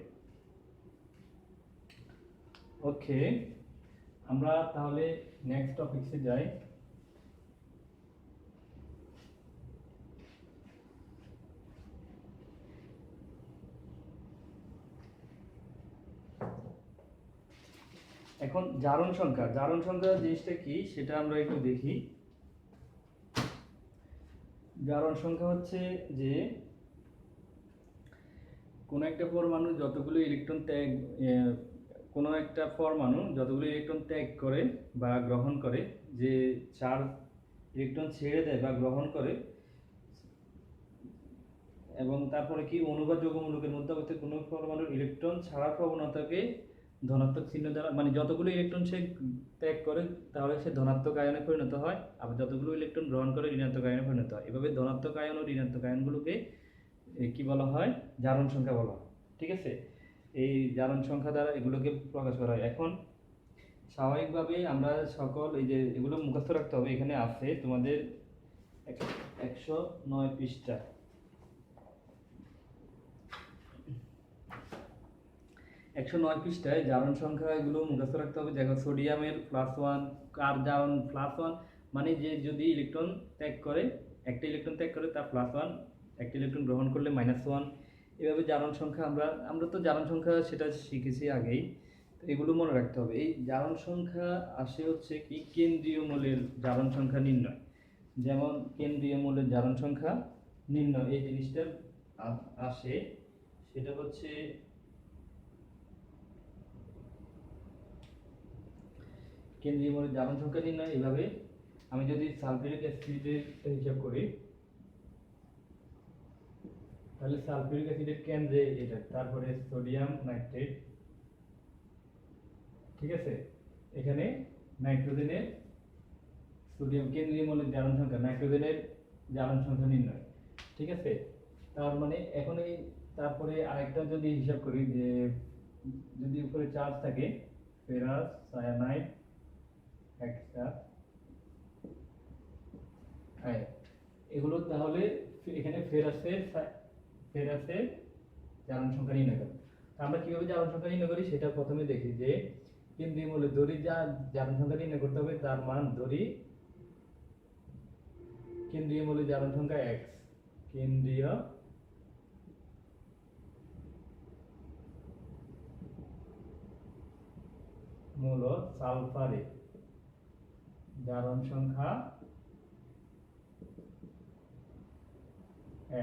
ওকে, আমরা তাহলে নেক্সট টপিকসে যাই। এখন জারণ সংখ্যা জিনিসটা কি সেটা আমরা একটু দেখি। জারণ সংখ্যা হচ্ছে যে কোনো একটা পরমাণু যতগুলো ইলেকট্রন ত্যাগ করে বা গ্রহণ করে, যে চার্জ ইলেকট্রন ছেড়ে দেয় বা গ্রহণ করে, এবং তারপরে কি অণু বা যৌগমূলকের মধ্যে অবস্থিত কোনো পরমাণুর ইলেকট্রন ছাড়ার প্রবণতাকে ধনাত্মক চিহ্ন দ্বারা, মানে যতগুলো ইলেকট্রন সে ত্যাগ করে তাহলে সে ধনাত্মক আয়নে পরিণত হয়, আবার যতগুলো ইলেকট্রন গ্রহণ করে ঋণাত্মক আয়নে পরিণত হয়। এভাবে ধনাত্মক আয়ন ও ঋণাত্মক আয়নগুলোকে কি বলা হয়? জারণ সংখ্যা বলা হয়, ঠিক আছে? এই জারণ সংখ্যা দ্বারা এগুলোকে প্রকাশ করা হয়। এখন স্বাভাবিকভাবে আমরা সকল এই যে এগুলো মুখস্থ রাখতে হবে, এখানে আছে তোমাদের 109 পৃষ্ঠা, 109 পৃষ্ঠায় জারণ সংখ্যা এগুলো মুখস্থ রাখতে হবে। দেখো, সোডিয়ামের +1, কার জারণ +1, মানে যে যদি ইলেকট্রন ত্যাগ করে, একটা ইলেকট্রন ত্যাগ করে তার +1, একটা ইলেকট্রন গ্রহণ করলে -1, এভাবে জারণ সংখ্যা আমরা তো জারণ সংখ্যা সেটা শিখেছি আগেই, তো এগুলো মনে রাখতে হবে। এই জারণ সংখ্যা আসে হচ্ছে কি কেন্দ্রীয় মৌলের জারণ সংখ্যা নির্ণয়, যেমন কেন্দ্রীয় মৌলের জারণ সংখ্যা নির্ণয় এই জিনিসটা আসে, সেটা হচ্ছে কেন্দ্রীয় মৌলের জারণ সংখ্যা নির্ণয় এভাবে। আমি যদি সালফিউরিক অ্যাসিডের হিসাব করি, তাহলে সালফিউরিক অ্যাসিডের কেন্দ্রে এটা, তারপরে সোডিয়াম নাইট্রেট, ঠিক আছে? এখানে নাইট্রোজেনের, সোডিয়াম কেন্দ্রীয় মৌলের জারণ সংখ্যা, নাইট্রোজেনের জারণ সংখ্যা নির্ণয়, ঠিক আছে? তার মানে এখন এই তারপরে আরেকটা যদি হিসাব করি, যে যদি উপরে চার্জ থাকে ফেরাস, সায়ানাইড, হেক্সা, এগুলো, তাহলে এখানে ফেরাসের জারণ সংখ্যা নির্ণয় করব। আমরা কিভাবে জারণ সংখ্যা নির্ণয় করি সেটা প্রথমে দেখি, যে কেন্দ্রীয় মৌলের দড়ি যা জারণ সংখ্যা নির্ণয় করতে হবে, তার মান দড়ি কেন্দ্রীয় মৌলের জারণ সংখ্যা x, কেন্দ্রীয় মৌল সালফারে জারণ সংখ্যা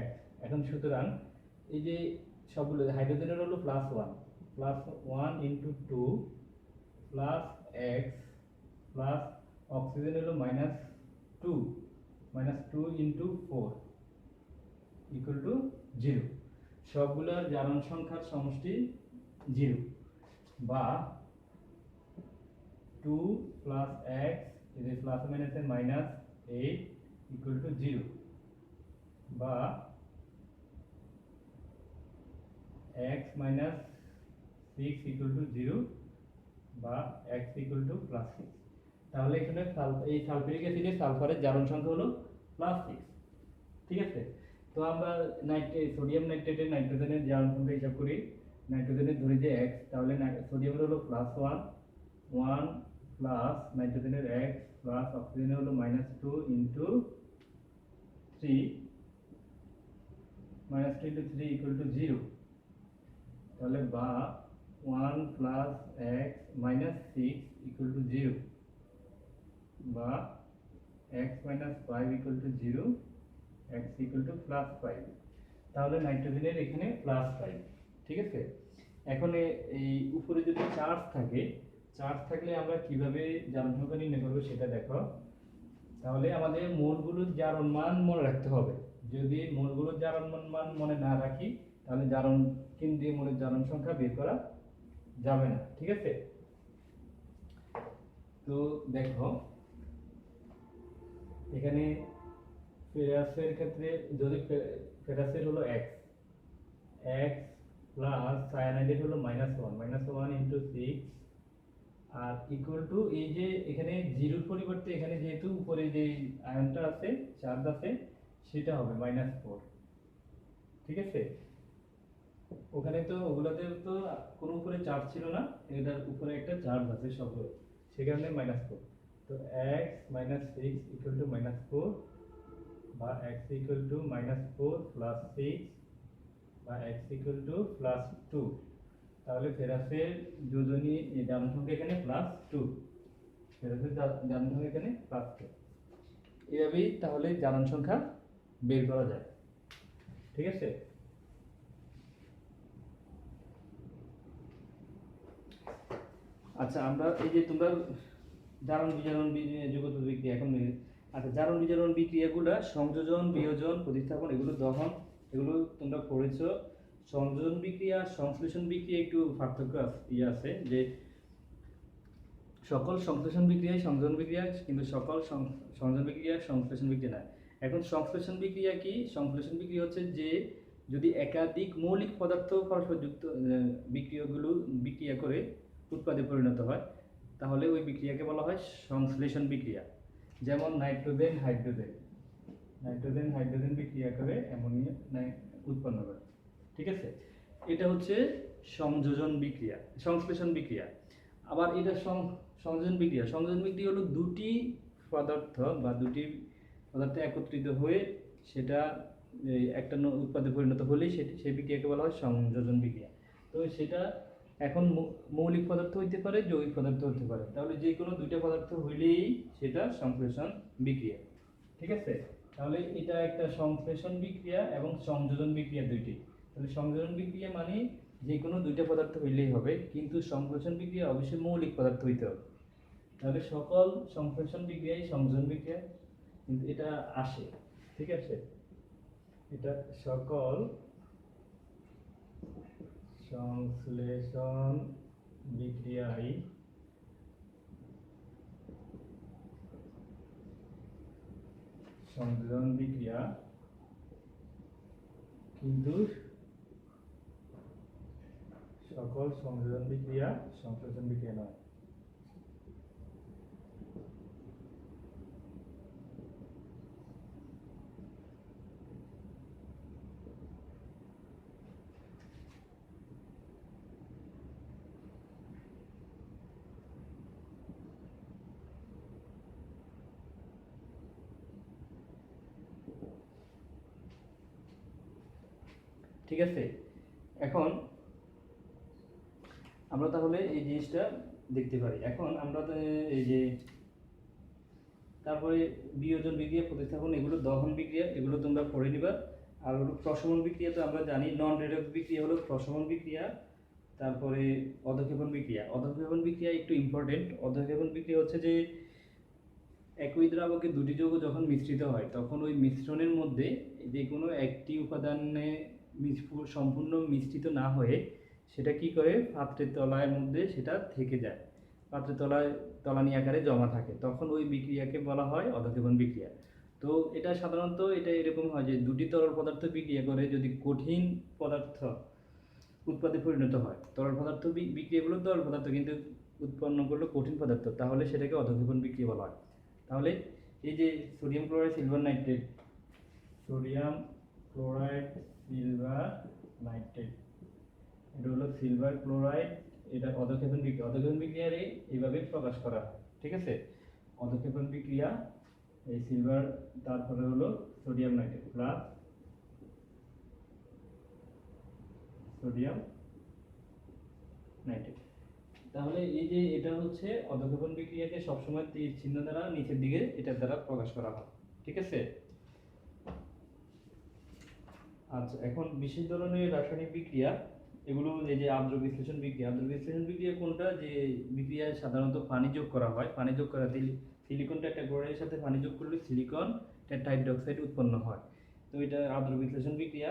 x। এখন সুতরাং এই যে সবগুলো হাইড্রোজেনের হলো +1 into 2 plus x plus oxygen হলো -2 ইন্টু 4 ইকুয়াল টু 0। সবগুলোর জারণ সংখ্যার সমষ্টি 0 বা 2 প্লাস x এই প্লাস মাইনাসের -8 ইকুয়াল টু 0 বা x minus 6 equal to 0 বা x equal to +6। তাহলে এখানে এই সালফিউরিক অ্যাসিডের সালফারের জারণ সংখ্যা হলো +6। ঠিক আছে, তো আমরা সোডিয়াম নাইট্রেটের নাইট্রোজেনের জারণ সংখ্যা হিসাব করি। নাইট্রোজেনের ধরি যে x, তাহলে সোডিয়ামের হলো +1 প্লাস নাইট্রোজেনের x প্লাস অক্সিজেনের হলো -2 ইন্টু 3 ইকুয়াল টু 0। তাহলে বা 1 plus x minus 6 equal to 0 বা x minus 5 equal to 0, x equal to +5। তাহলে নাইট্রোজেনের এখানে +5। ঠিক আছে, এখন এই উপরে যদি চার্জ থাকলে আমরা কিভাবে জারণ সংখ্যা নির্ণয় করব সেটা দেখো। তাহলে আমাদের মোলগুলোর জারণ মান মনে রাখতে হবে। যদি মোলগুলোর জারণ মান মনে না রাখি তাহলে কেন্দ্রীয় মৌলের জারণ সংখ্যা বের করা যাবে না। ঠিক আছে, তো দেখো এখানে ফেরাসের ক্ষেত্রে যদি ফেরাসের হলো x প্লাস সায়ানাইডের হলো -1 ইন্টু 6 আর ইকুয়াল টু এই যে এখানে জিরোর পরিবর্তে এখানে যেহেতু উপরে যে আয়নটা আছে চার্জ আছে সেটা হবে -4। ঠিক আছে, ওখানে তো ওগুলাতে তো কোনো উপরে চার্জ ছিল না, এটার উপরে একটা চার্জ আছে সবগুলো, সেই কারণে -4। তো x minus 6 equal to -4 বা x equal to -4 plus 6 বা x equal to +2। তাহলে ফেরাসের যোজনী জারণ সংখ্যা এখানে +2, ফেরাসের জারণ সংখ্যা এখানে +2। এভাবেই তাহলে জারণ সংখ্যা বের করা যায়। ঠিক আছে, আচ্ছা আমরা এই যে তোমরা জারণ বিজারণ যুগত বিক্রিয়া এখন আচ্ছা জারণ বিজারণ বিক্রিয়াগুলো সংযোজন বিয়োজন প্রতিস্থাপন এগুলো দহন এগুলো তোমরা পড়েছো। সংযোজন বিক্রিয়া সংশ্লেষণ বিক্রিয়া একটু পার্থক্য আছে যে সকল সংশ্লেষণ বিক্রিয়ায় সংযোজন বিক্রিয়া কিন্তু সকল সংযোজন বিক্রিয়া সংশ্লেষণ বিক্রিয়া না। এখন সংশ্লেষণ বিক্রিয়া কি? সংশ্লেষণ বিক্রিয়া হচ্ছে যে যদি একাধিক মৌলিক পদার্থ পরস্পরযুক্ত বিক্রিয়া করে উৎপাদে পরিণত হয় তাহলে ওই বিক্রিয়াকে বলা হয় সংশ্লেষণ বিক্রিয়া। যেমন নাইট্রোজেন হাইড্রোজেন বিক্রিয়া করে অ্যামোনিয়া উৎপন্ন করে। ঠিক আছে, এটা হচ্ছে সংযোজন বিক্রিয়া সংশ্লেষণ বিক্রিয়া। আবার এটা সংযোজন বিক্রিয়া হলো দুটি পদার্থ একত্রিত হয়ে সেটা একটা উৎপাদে পরিণত হলেই সেই বিক্রিয়াকে বলা হয় সংযোজন বিক্রিয়া। তো সেটা এখন মৌলিক পদার্থ হইতে পারে, যৌগিক পদার্থ হতে পারে, তাহলে যে কোনো দুইটা পদার্থ হইলেই সেটা সংশ্লেষণ বিক্রিয়া। ঠিক আছে, তাহলে এটা একটা সংশ্লেষণ বিক্রিয়া এবং সংযোজন বিক্রিয়া দুইটি। তাহলে সংযোজন বিক্রিয়া মানে যে কোনো দুইটা পদার্থ হইলেই হবে, কিন্তু সংশ্লেষণ বিক্রিয়া অবশ্যই মৌলিক পদার্থ হইতে হবে। তাহলে সকল সংশ্লেষণ বিক্রিয়াই সংযোজন বিক্রিয়া কিন্তু এটা আসে। ঠিক আছে, এটা সকল সংশ্লেষণ বিক্রিয়ায় সংযোজন বিক্রিয়া কিন্তু সকল সংযোজন বিক্রিয়া সংশ্লেষণ বিক্রিয়া নয়। ঠিক আছে। এখন আমরা তাহলে এই জিনিসটা দেখতে পারি। এখন আমরা এই যে তারপরে বিয়োজন বিক্রিয়া, প্রতিস্থাপন, এগুলো দহন বিক্রিয়া, এগুলো তোমরা পড়ে নিবা। আর হলো প্রশমন বিক্রিয়া, তো আমরা জানি নন রেডক্স বিক্রিয়া হলো প্রশমন বিক্রিয়া। তারপরে অধঃক্ষেপণ বিক্রিয়া, অধঃক্ষেপণ বিক্রিয়া একটু ইম্পর্টেন্ট। অধঃক্ষেপণ বিক্রিয়া হচ্ছে যে একই দ্রাবকে দুটি যৌগ যখন মিশ্রিত হয় তখন ওই মিশ্রণের মধ্যে যে কোনো একটি উপাদানে সম্পূর্ণ মিশ্রিত না হয়ে সেটা কি করে পাত্রের তলার মধ্যে সেটা থেকে যায়, পাত্রের তলায় তলানি আকারে জমা থাকে, তখন ওই বিক্রিয়াকে বলা হয় অধঃক্ষেপণ বিক্রিয়া। তো এটা সাধারণত এটা এরকম হয় যে দুটি তরল পদার্থ বিক্রিয়া করে যদি কঠিন পদার্থ উৎপাদে পরিণত হয়, তরল পদার্থ বিক্রিয়াগুলো তরল পদার্থ কিন্তু উৎপন্ন করলো কঠিন পদার্থ, তাহলে সেটাকে অধঃক্ষেপণ বিক্রিয়া বলা হয়। তাহলে এই যে sodium chloride silver nitrate, sodium chloride silver nitrate, এটা হলো সিলভার ক্লোরাইড, এটা অধঃক্ষেপণ বিক্রিয়া। অধঃক্ষেপণ বিক্রিয়ার এইভাবে প্রকাশ করা হয়, ঠিক আছে। অধঃক্ষেপণ বিক্রিয়া এই সিলভার, তারপরে হলো sodium nitrate plus sodium nitrate. তাহলে এই যে এটা হচ্ছে অধঃক্ষেপণ বিক্রিয়াকে সবসময় তীর চিহ্ন দ্বারা নিচের দিকে এটার দ্বারা প্রকাশ করা হয়, ঠিক আছে। আচ্ছা, এখন বিশেষ ধরনের রাসায়নিক বিক্রিয়া, এগুলো এই যে আর্দ্র বিশ্লেষণ বিক্রিয়া। আর্দ্র বিশ্লেষণ বিক্রিয়া কোনটা, যে বিক্রিয়ায় সাধারণত পানি যোগ করা হয়। পানি যোগ করা সিলিকন টেট্রাক্লোরাইডের সাথে পানি যোগ করলে সিলিকন টেট্রাহাইড্রক্সাইড উৎপন্ন হয়, তো এটা আর্দ্র বিশ্লেষণ বিক্রিয়া।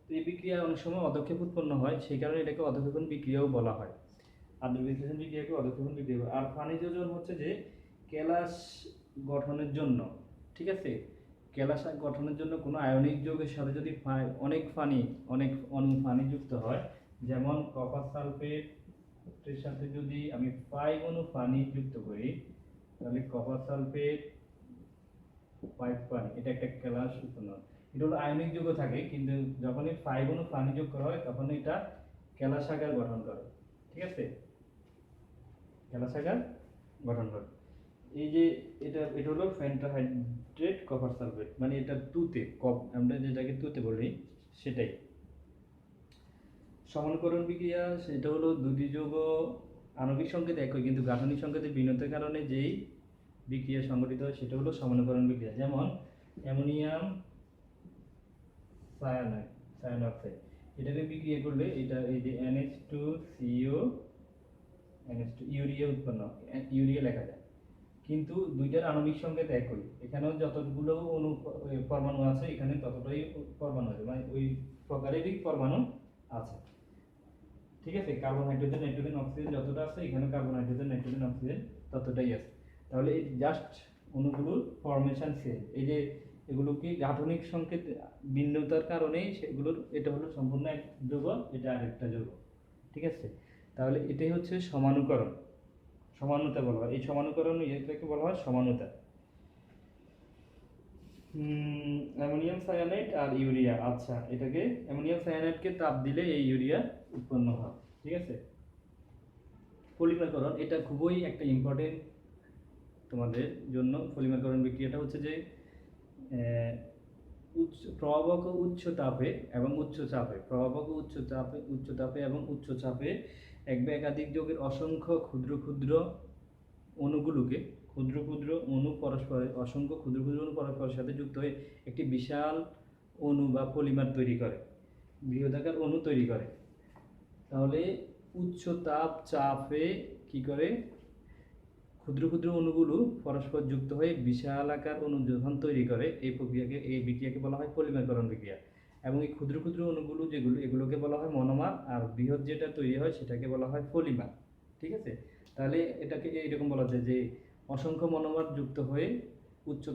তো এই বিক্রিয়া অনেক সময় অধঃক্ষেপ উৎপন্ন হয়, সেই কারণে এটাকে অধঃক্ষেপণ বিক্রিয়াও বলা হয়। আর্দ্র বিশ্লেষণ বিক্রিয়াকে অধঃক্ষেপণ বিক্রিয়া। আর পানি যোজন হচ্ছে যে কেলাস গঠনের জন্য, ঠিক আছে। কেলাস গঠনের জন্য কোনো আয়নিক যৌগের সাথে যদি অনেক অণু পানি যুক্ত হয়, যেমন কপার সালফেটের সাথে যদি আমি 5 অণু পানি যুক্ত করি, তাহলে কপার সালফেট 5 পানি, এটা একটা কেলাস উৎপন্ন হয়। এটা হলো আয়নিক যৌগ থাকে, কিন্তু যখনই 5 অণু পানি যোগ করা হয় তখন এটা কেলাসাগার গঠন করে, ঠিক আছে, কেলাসাগার গঠন করে। এই যে এটা হলো পেন্টাহাইড্রেট কপার সালফেট, মানে এটা তুতে আমরা যেটাকে তুতে বলি সেটাই। সমানুকরণ বিক্রিয়া, সেটা হলো দুটি যৌগ আণবিক সংকেত একই কিন্তু গাঠনিক সংকেতের ভিন্নতার কারণে যেই বিক্রিয়া সংঘটিত হয় সেটা হলো সমানুকরণ বিক্রিয়া। যেমন অ্যামোনিয়াম সায়ানাইড, এটাকে বিক্রিয়া করলে এটা এই যে NH2CO NH2 ইউরিয়া উৎপন্ন, ইউরিয়া লেখা যায়, কিন্তু দুইটার আণবিক সংকেত একই। এখানেও যতগুলো পরমাণু আছে এখানে ততটাই পরমাণু আছে, মানে ওই প্রকারেরই পরমাণু আছে, ঠিক আছে। কার্বন হাইড্রোজেন নাইট্রোজেন অক্সিজেন যতটা আছে এখানে কার্বন হাইড্রোজেন নাইট্রোজেন অক্সিজেন ততটাই আছে। তাহলে এই জাস্ট অণুগুলোর ফরমেশন সেম, এই যে এগুলো কি গাঠনিক সংকেত ভিন্নতার কারণেই সেগুলোর, এটা হলো সম্পূর্ণ এক যৌগ, এটা আরেকটা যৌগ, ঠিক আছে। তাহলে এটাই হচ্ছে সমানুকরণ, সমানুতা বলা হয়। এই সমানুকরণ এটাকে বলা হয় সমানুতা। অ্যামোনিয়াম সায়ানাইড আর ইউরিয়া, আচ্ছা, এটাকে অ্যামোনিয়াম সায়ানাইডকে তাপ দিলে এই ইউরিয়া উৎপন্ন হয়, ঠিক আছে। পলিমারকরণ, এটা খুবই একটা ইম্পর্টেন্ট তোমাদের জন্য। পলিমারকরণ বিক্রিয়াটা হচ্ছে যে প্রভাবক উচ্চ তাপে এবং উচ্চ চাপে, প্রভাবক উচ্চ তাপে এবং উচ্চ চাপে এক বা একাধিক যৌগের অসংখ্য ক্ষুদ্র ক্ষুদ্র অণুগুলোকে, অসংখ্য ক্ষুদ্র ক্ষুদ্র অণু পরস্পরের সাথে যুক্ত হয়ে একটি বিশাল অণু বা পলিমার তৈরি করে, বৃহদাকার অণু তৈরি করে। তাহলে উচ্চ তাপ চাপে কি করে, ক্ষুদ্র ক্ষুদ্র অণুগুলো পরস্পর যুক্ত হয়ে বিশাল আকার অণু যখন তৈরি করে, এই বিক্রিয়াকে বলা হয় পলিমারকরণ বিক্রিয়া। এবং এই ক্ষুদ্র ক্ষুদ্র অণুগুলো এগুলোকে বলা হয় মনোমার, আর বৃহৎ যেটা তৈরি হয় সেটাকে বলা হয় পলিমার, ঠিক আছে। তাহলে এটাকে এইরকম বলা যায় যে অসংখ্য মনোমার যুক্ত হয়ে উচ্চ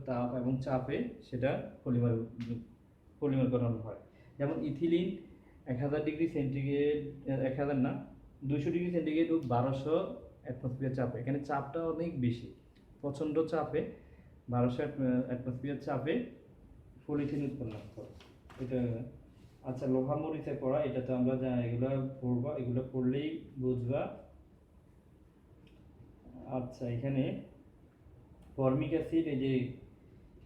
তাপ এবং চাপে সেটা পলিমারকরণ হয়। যেমন ইথিলিন 1000 ডিগ্রি সেন্টিগ্রেড, 1000 না, 200 ডিগ্রি সেন্টিগ্রেড ও 1200 অ্যাটমসফিয়ার চাপে, এখানে চাপটা অনেক বেশি, প্রচণ্ড চাপে 1200 অ্যাটমসফিয়ার চাপে পলিথিন উৎপন্ন করে এটা। আচ্ছা, লোহা মরিচে পড়া, এটা তো আমরা এগুলো পড়বা, এগুলো পড়লেই বুঝবা। আচ্ছা, এখানে ফর্মিক অ্যাসিড, এই যে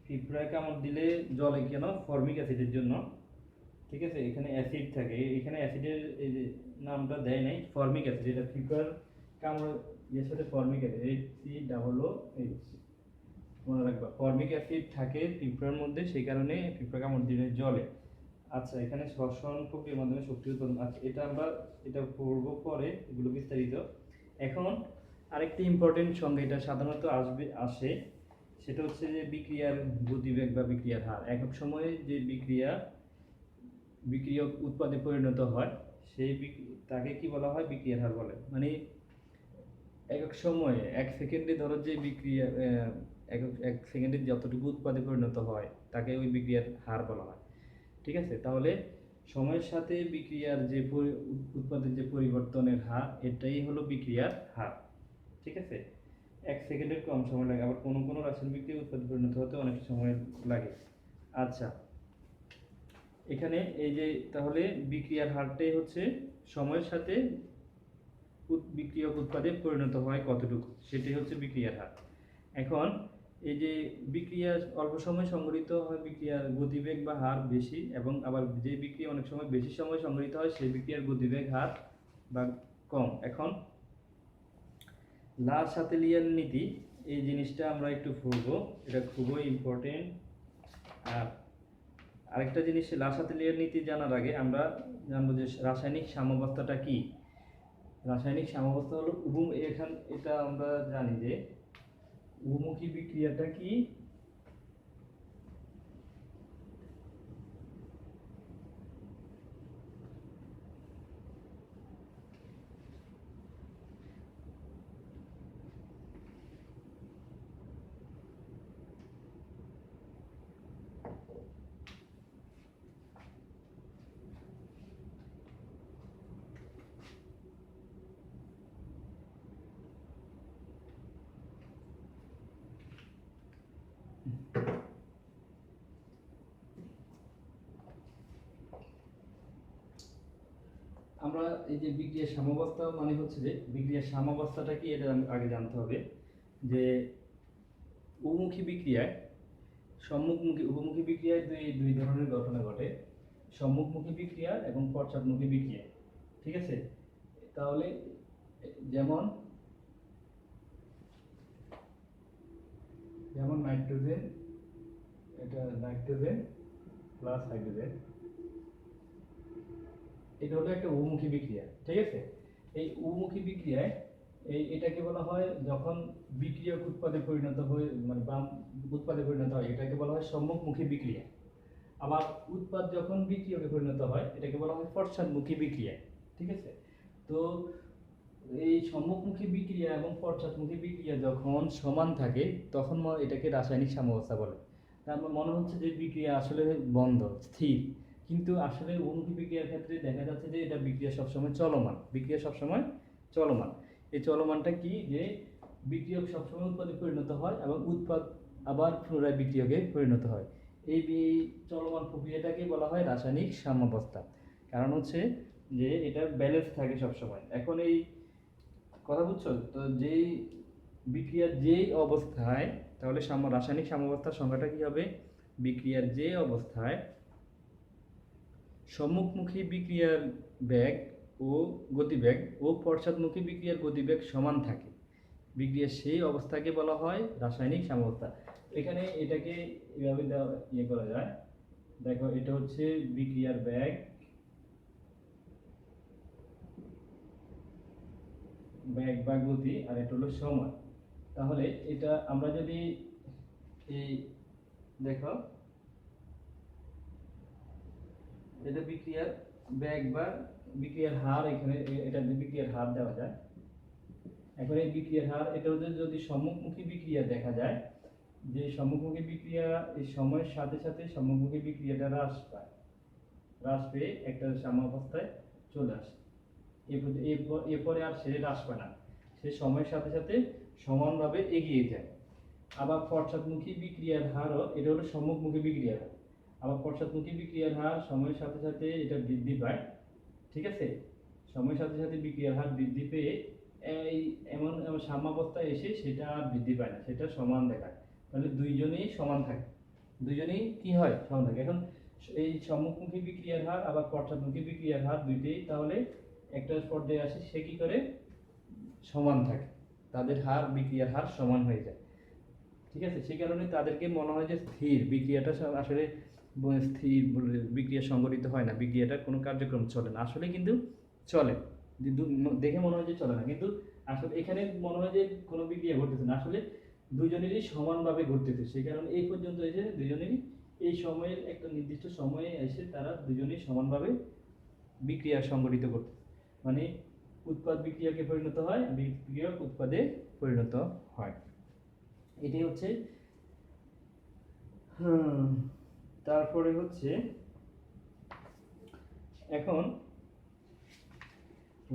পিঁপড়ায় কামড় দিলে জলে কেন, ফর্মিক অ্যাসিডের জন্য। ঠিক আছে, এখানে অ্যাসিড থাকে, এখানে অ্যাসিডের এই যে নামটা দেয় নাই, ফর্মিক অ্যাসিড, এটা ফিফার কামড় ইয়ের সাথে ফর্মিক অ্যাসিড, HCOOH, মনে রাখবা ফর্মিক অ্যাসিড থাকে পিঁপড়ার মধ্যে, সেই কারণে পিঁপড়া কামড় দিলে জ্বলে। আচ্ছা, এখানে শ্বসন প্রক্রিয়ার মাধ্যমে শক্তি উৎপাদন, আচ্ছা এটা আমরা এটা পড়বো পরে, এগুলো বিস্তারিত। এখন আরেকটি ইম্পর্টেন্ট সঙ্গে এটা সাধারণত আসে, সেটা হচ্ছে যে বিক্রিয়ার গতিবেগ বা বিক্রিয়ার হার। একক সময়ে যে বিক্রিয়ক উৎপাদে পরিণত হয় সেই তাকে কি বলা হয়, বিক্রিয়ার হার বলে। মানে একক সময়ে 1 সেকেন্ডে ধরো যে বিক্রিয়া এক সেকেন্ডে যতটুকু উৎপাদে পরিণত হয় তাকে ওই বিক্রিয়ার হার বলা হয়। ঠিক আছে, তাহলে সময়ের সাথে বিক্রিয়ার যে উৎপাদের যে পরিবর্তনের হার, এটাই হলো বিক্রিয়ার হার। ঠিক আছে, 1 সেকেন্ডের কম সময় লাগে, আবার কোনো কোনো রাসায়নিক বিক্রিয়া উৎপাদে পরিণত হতে অনেক সময় লাগে। আচ্ছা, এখানে এই যে তাহলে বিক্রিয়ার হারটাই হচ্ছে সময়ের সাথে বিক্রিয়ক উৎপাদে পরিণত হয় কতটুকু, সেটাই হচ্ছে বিক্রিয়ার হার। এখন এই যে বিক্রিয়া অল্প সময় সংঘটিত হয়, বিক্রিয়ার গতিবেগ বা হার বেশি, এবং আবার যে বিক্রিয়া অনেক সময় বেশি সময় সংঘটিত হয় সেই বিক্রিয়ার গতিবেগ হার বা কম। এখন লা সাতেলিয়ার নীতি, এই জিনিসটা আমরা একটু পড়বো, এটা খুবই ইম্পর্টেন্ট। আর আরেকটা জিনিস, লা সাতেলিয়ার নীতি জানার আগে আমরা জানবো যে রাসায়নিক সাম্যাবস্থাটা কি। রাসায়নিক সাম্যাবস্থা হলো এটা আমরা জানি যে উভমুখী বিক্রিয়াটা কি, আমরা এই যে বিক্রিয়ার সাম্যাবস্থা মানে হচ্ছে যে বিক্রিয়ার সাম্যাবস্থাটা কি, এটা আগে জানতে হবে। যে উভমুখী বিক্রিয়ায় উভমুখী বিক্রিয়ায় দুই ধরনের ঘটনা ঘটে, সম্মুখমুখী বিক্রিয়া এবং পশ্চাৎমুখী বিক্রিয়া। ঠিক আছে, তাহলে যেমন নাইট্রোজেন, এটা নাইট্রোজেন প্লাস হাইড্রোজেন, এটা হলো একটা উভমুখী বিক্রিয়া। ঠিক আছে, এই উভমুখী বিক্রিয়ায় এটাকে বলা হয় যখন বিক্রিয়ক উৎপাদে পরিণত হয়, মানে বাম উৎপাদে পরিণত হয়, এটাকে বলা হয় সম্মুখমুখী বিক্রিয়া। আবার উৎপাদ যখন বিক্রিয়কে পরিণত হয় এটাকে বলা হয় পশ্চাৎমুখী বিক্রিয়া। ঠিক আছে, তো এই সম্মুখমুখী বিক্রিয়া এবং পশ্চাৎমুখী বিক্রিয়া যখন সমান থাকে তখন এটাকে রাসায়নিক সাম্যাবস্থা বলে। তারপর মনে হচ্ছে যে বিক্রিয়া আসলে বন্ধ, স্থির, কিন্তু আসলে উভমুখী বিক্রিয়ার ক্ষেত্রে দেখা যাচ্ছে যে এটা বিক্রিয়া সবসময় চলমান। এই চলমানটা কি, যে বিক্রিয়ক সবসময় উৎপাদে পরিণত হয় এবং উৎপাদ আবার পুনরায় বিক্রিয়কে পরিণত হয়। এই চলমান প্রক্রিয়াটাকে বলা হয় রাসায়নিক সাম্যাবস্থা। কারণ হচ্ছে যে এটা ব্যালেন্স থাকে সবসময়। এখন এই কথা বুঝছো তো, যেই বিক্রিয়ার যেই অবস্থায়, তাহলে রাসায়নিক সাম্যাবস্থার সংখ্যাটা কি হবে, বিক্রিয়ার যে অবস্থায় সম্মুখমুখী বিক্রিয়ার বেগ ও গতিবেগ ও পশ্চাৎমুখী বিক্রিয়ার গতিবেগ সমান থাকে, বিক্রিয়ার সেই অবস্থাকে বলা হয় রাসায়নিক সাম্যাবস্থা। এখানে এটাকে এভাবে করা যায়, দেখো এটা হচ্ছে বিক্রিয়ার বেগ বা গতি, আর এটা হলো সময়। তাহলে এটা আমরা যদি এই দেখো, এটা বিক্রিয়ার বেগ বা বিক্রিয়ার হার, এখানে এটা বিক্রিয়ার হার দেওয়া যায়। এখন এই বিক্রিয়ার হার, এটা যদি সম্মুখমুখী বিক্রিয়া দেখা যায়, যে সম্মুখমুখী বিক্রিয়া এই সময়ের সাথে সাথে সম্মুখমুখী বিক্রিয়াটা হ্রাস পেয়ে একটা সাম্যাবস্থায় চলে আসে। এরপরে আর সে হ্রাস পায় না, সে সময়ের সাথে সাথে সমানভাবে এগিয়ে যায়। আবার পশ্চাৎমুখী বিক্রিয়ার হারও, এটা হলো সম্মুখমুখী বিক্রিয়ার হার, আবার পশ্চাৎমুখী বিক্রিয়ার হার সময়ের সাথে সাথে এটা বৃদ্ধি পায়। ঠিক আছে, সময়ের সাথে সাথে বিক্রিয়ার হার বৃদ্ধি পেয়ে এমন সাম্যাবস্থায় এসে সেটা আর বৃদ্ধি পায় না, সেটা সমান দেখায়। তাহলে দুইজনেই সমান থাকে, দুইজনেই কি হয়, সমান থাকে। এখন এই সম্মুখমুখী বিক্রিয়ার হার আবার পশ্চাৎমুখী বিক্রিয়ার হার দুইটাই তাহলে একটা পর্যায়ে আসে সে কি করে সমান থাকে, তাদের হার বিক্রিয়ার হার সমান হয়ে যায়। ঠিক আছে, সেই কারণে তাদেরকে মনে হয় যে স্থির বিক্রিয়াটা আসলে স্থির বিক্রিয়া সংঘটিত হয় না, বিক্রিয়াটার কোনো কার্যক্রম চলে না, আসলে কিন্তু চলে। দেখে মনে হয় যে চলে না, কিন্তু আসলে এখানে মনে হয় যে কোনো বিক্রিয়া ঘটতেছে না, আসলে দুজনেরই সমানভাবে ঘটতেছে। সেই কারণে এই পর্যন্ত এসে দুজনেরই এই সময়ের একটা নির্দিষ্ট সময়ে এসে তারা দুজনেই সমানভাবে বিক্রিয়া সংঘটিত করতেছে, মানে উৎপাদ বিক্রিয়াকে পরিণত হয়, বিক্রিয়ক উৎপাদে পরিণত হয়। এটাই হচ্ছে তারপরে হচ্ছে এখন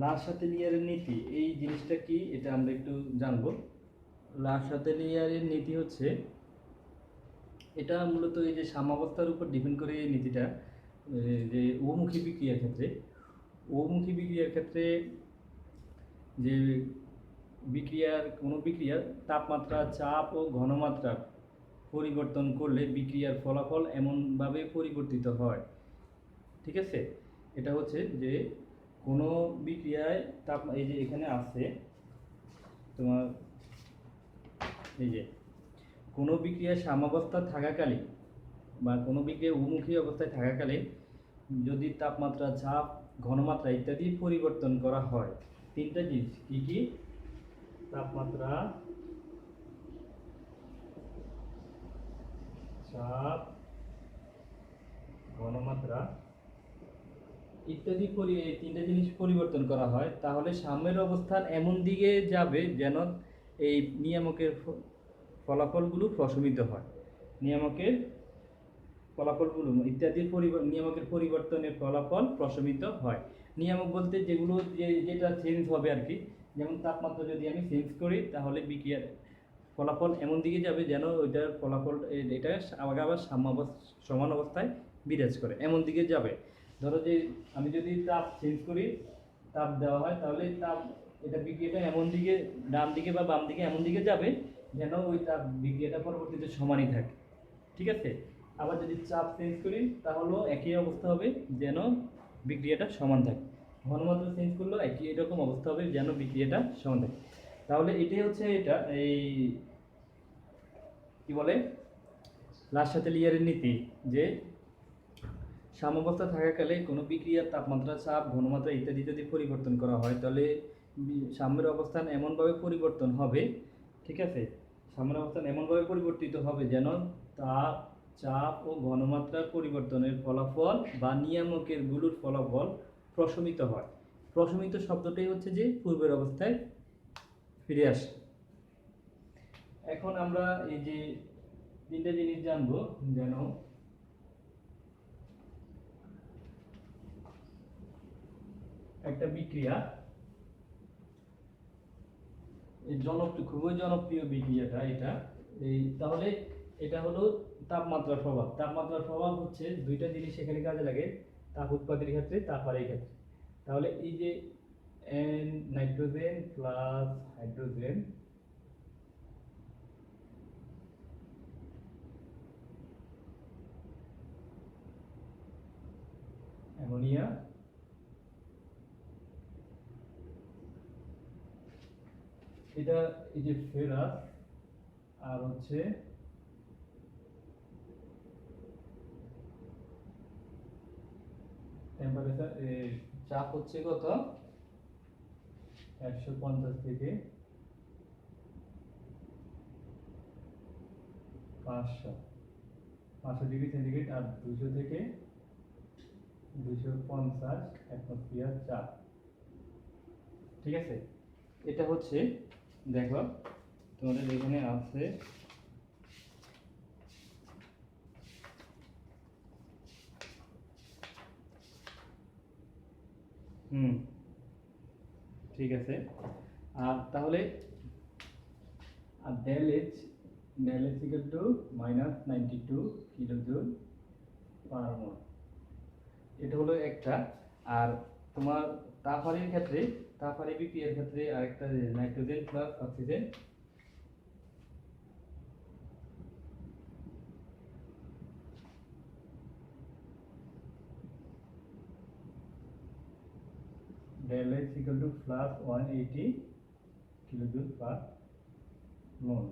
লা-শাতেলিয়ারের নীতি, এই জিনিসটা কি এটা আমরা একটু জানবো। লা-শাতেলিয়ারের নীতি হচ্ছে, এটা মূলত এই যে সাম্যাবস্থার উপর ডিপেন্ড করে এই নীতিটা, যে উভমুখী বিক্রিয়ার ক্ষেত্রে যে কোনো বিক্রিয়ার তাপমাত্রা, চাপ ও ঘনমাত্রা পরিবর্তন করলে বিক্রিয়ার ফলাফল এমনভাবে পরিবর্তিত হয়। ঠিক আছে, এটা হচ্ছে যে কোনো বিক্রিয়ায় এই যে এখানে আছে তোমার, এই যে কোনো বিক্রিয়ায় সাম্যাবস্থা থাকাকালীন বা কোনো বিক্রিয়া উন্মুখী অবস্থায় থাকাকালীন যদি তাপমাত্রা, চাপ, ঘনমাত্রা ইত্যাদি পরিবর্তন করা হয়, তিনটা জিনিস কি কি, তাপমাত্রা, চাপ, ঘনমাত্রা ইত্যাদি এই তিনটা জিনিস পরিবর্তন করা হয়, তাহলে সাম্যের অবস্থান এমন দিকে যাবে যেন এই নিয়ামকের ফলাফলগুলো প্রশমিত হয়। নিয়ামকের ফলাফলগুলো ইত্যাদির নিয়ামকের পরিবর্তনের ফলাফল প্রশমিত হয়। নিয়ামক বলতে যেগুলো যেটা চেঞ্জ হবে আর কি, যেমন তাপমাত্রা যদি আমি চেঞ্জ করি তাহলে বিক্রিয়ার ফলাফল এমন দিকে যাবে যেন ওইটার ফলাফল এটা আবার সমান অবস্থায় বিরাজ করে, এমন দিকে যাবে। ধরো যে আমি যদি তাপ চেঞ্জ করি, তাপ দেওয়া হয়, তাহলে তাপ এটা বিক্রিয়াটা এমন দিকে ডান দিকে বা বাম দিকে এমন দিকে যাবে যেন ওই তাপ বিক্রিয়াটা পরবর্তীতে সমানই থাকে। ঠিক আছে, আবার যদি চাপ চেঞ্জ করি তাহলেও একই অবস্থা হবে যেন বিক্রিয়াটা সমান থাকে। ঘনমাত্রা চেঞ্জ করলেও একই এরকম অবস্থা হবে যেন বিক্রিয়াটা সমান থাকে। তাহলে এটাই হচ্ছে এটা এই কি বলে লা-শাতেলিয়ারের নীতি, যে সাম্যাবস্থা থাকাকালে কোনো বিক্রিয়ার তাপমাত্রা, চাপ, ঘনমাত্রা ইত্যাদি যদি পরিবর্তন করা হয় তাহলে সাম্যের অবস্থান এমনভাবে পরিবর্তন হবে, ঠিক আছে, সাম্যের অবস্থান এমনভাবে পরিবর্তিত হবে যেন তাপ, চাপ ও ঘনমাত্রার পরিবর্তনের ফলাফল বা নিয়ামকের গুলোর ফলাফল প্রশমিত হয়। প্রশমিত শব্দটাই হচ্ছে যে পূর্বের অবস্থায় ফিরে আসে। এখন আমরা এই যে তিনটা জিনিস জানবো, যেন একটা বিক্রিয়া খুবই জনপ্রিয় বিক্রিয়াটা এটা, এই তাহলে এটা হলো তাপমাত্রার প্রভাব। তাপমাত্রার প্রভাব হচ্ছে দুইটা জিনিস এখানে কাজে লাগে, তাপ উৎপাদনের ক্ষেত্রে, তাপ হারের ক্ষেত্রে। তাহলে এই যে নাইট্রোজেন প্লাস হাইড্রোজেন অ্যামোনিয়া এটা, এই যে ফেরাস আর হচ্ছে টেম্পারেচার, চাপ হচ্ছে কত 150 থেকে 500 ডিগ্রি সেন্টিগ্রেড, আর 200 থেকে 250 অ্যাটমসফিয়ার চাপ। ঠিক আছে, এটা হচ্ছে দেখো তোমাদের এখানে আছে ঠিক আছে। আর তাহলে আর ΔH equal to -92 kilojoule per mole, এটা হলো একটা। আর তোমার তাপহারির ক্ষেত্রে, তাপহারি বিক্রিয়ার ক্ষেত্রে আরেকটা, nitrogen plus oxygen, del H equal to plus 180 kilojoule per mol।